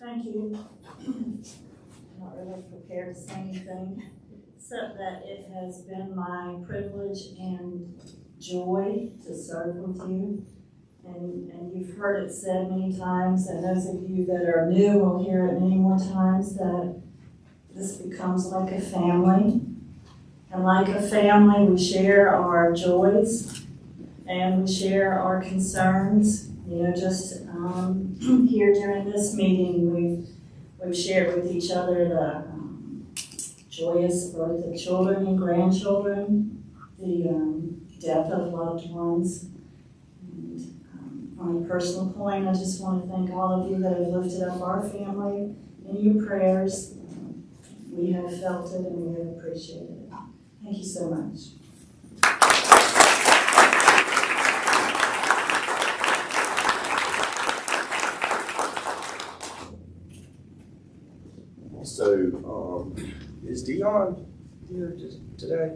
Thank you. I'm not really prepared to say anything, except that it has been my privilege and joy to serve with you. And you've heard it said many times, and those of you that are new will hear it many more times, that this becomes like a family. And like a family, we share our joys and we share our concerns. You know, just here during this meeting, we've shared with each other the joyous birth of children and grandchildren, the death of loved ones. And on a personal point, I just want to thank all of you that have lifted up our family in your prayers. We have felt it and we have appreciated it. Thank you so much. So, is Dionne here today?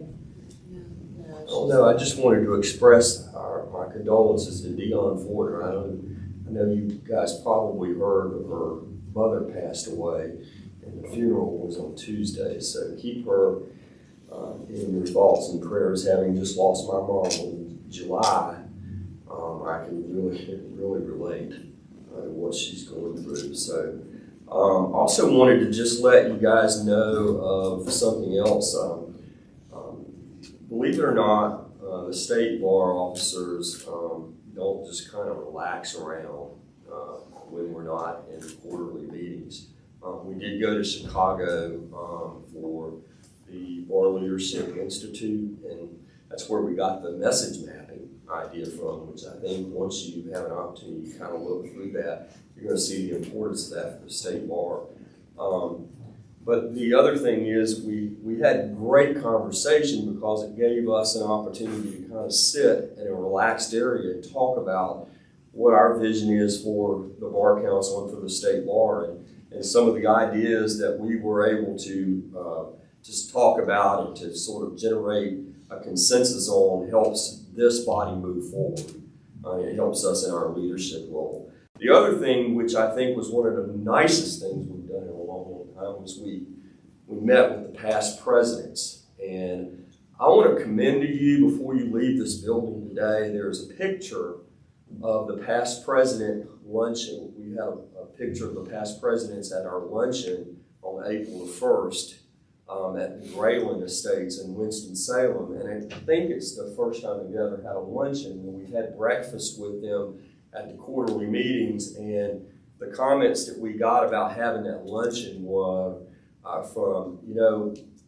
Oh no, I just wanted to express my condolences to Dionne Forder. I know you guys probably heard her mother passed away, and the funeral was on Tuesday. So keep her in your thoughts and prayers. Having just lost my mom in July, I can really relate to what she's going through. So also wanted to just let you guys know of something else. Believe it or not, the state bar officers don't just kind of relax around when we're not in quarterly meetings. We did go to Chicago for the Bar Leadership Institute, and that's where we got the message mapping idea from, which I think once you have an opportunity to kind of look through that, you're going to see the importance of that for the state bar. But the other thing is we had great conversation because it gave us an opportunity to kind of sit in a relaxed area and talk about what our vision is for the Bar Council and for the state bar, and some of the ideas that we were able to just talk about and to sort of generate a consensus on helps this body move forward. It helps us in our leadership role. The other thing, which I think was one of the nicest things we've done in a long time, was we met with the past presidents. And I want to commend to you, before you leave this building today, there's a picture of the past president luncheon. We have a picture of the past presidents at our luncheon on April the 1st at the Grayland Estates in Winston-Salem. And I think it's the first time we've ever had a luncheon. And we've had breakfast with them at the quarterly meetings. And the comments that we got about having that luncheon were from,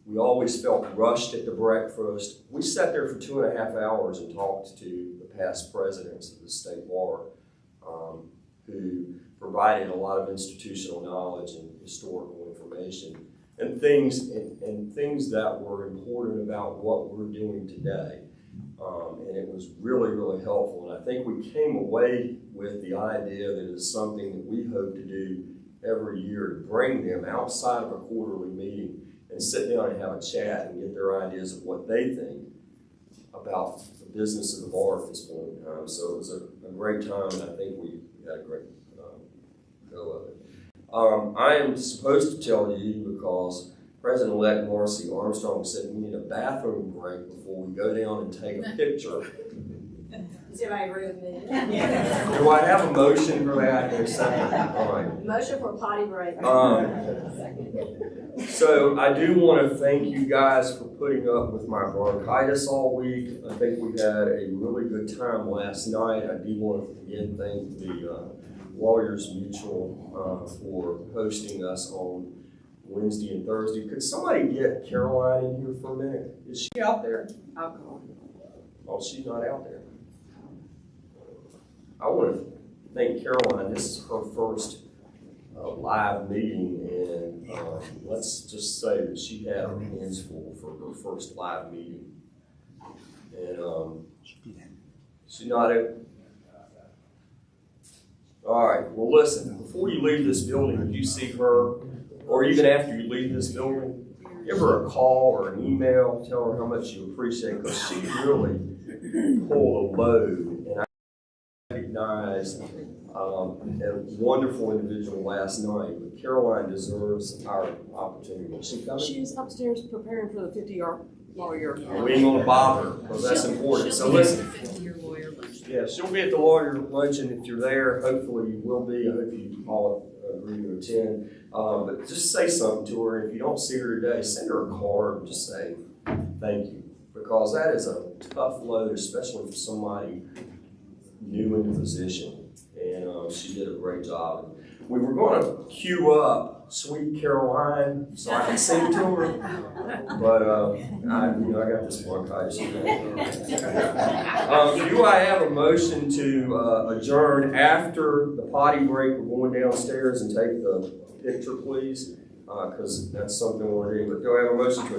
we always felt rushed at the breakfast. We sat there for 2.5 hours and talked to the past presidents of the state bar who provided a lot of institutional knowledge and historical information and things that were important about what we're doing today. And it was really, really helpful. And I think we came away with the idea that it's something that we hope to do every year, to bring them outside of a quarterly meeting and sit down and have a chat and get their ideas of what they think about the business of the bar at this point in time. So it was a great time, and I think we had a great go of it. I am supposed to tell you, because President-elect Marcy Armstrong said we need a bathroom break before we go down and take a picture. Does everybody agree with me? Do I have a motion for that in a second? All right. Motion for potty break. So I do want to thank you guys for putting up with my bronchitis all week. I think we had a really good time last night. I do want to again thank the Lawyers Mutual for hosting us on Wednesday and Thursday. Could somebody get Caroline in here for a minute? Is she out there? I'll call her. Oh, she's not out there. I want to thank Caroline. This is her first live meeting, and let's just say that she had her hands full for her first live meeting. And she's not out. All right, well listen, before you leave this building, if you see her, or even after you leave this building, give her a call or an email, tell her how much you appreciate it, because she really pulled a load. And I recognized a wonderful individual last night, but Caroline deserves our opportunity. She coming? She's upstairs preparing for the 50-year lawyer. We ain't gonna bother, because that's important. So listen. 50-year lawyer lunch. Yeah, she'll be at the lawyer luncheon if you're there. Hopefully you will be. I hope you all agree to attend. But just say something to her. If you don't see her today, send her a card and just say thank you, because that is a tough load, especially for somebody new in the position. And she did a great job. We were going to queue up Sweet Caroline so I can sing to her, but I got this bronchitis. Do I have a motion to adjourn after the potty break? We're going downstairs and take the picture, please, because that's something we're doing. But do I have a motion to adjourn?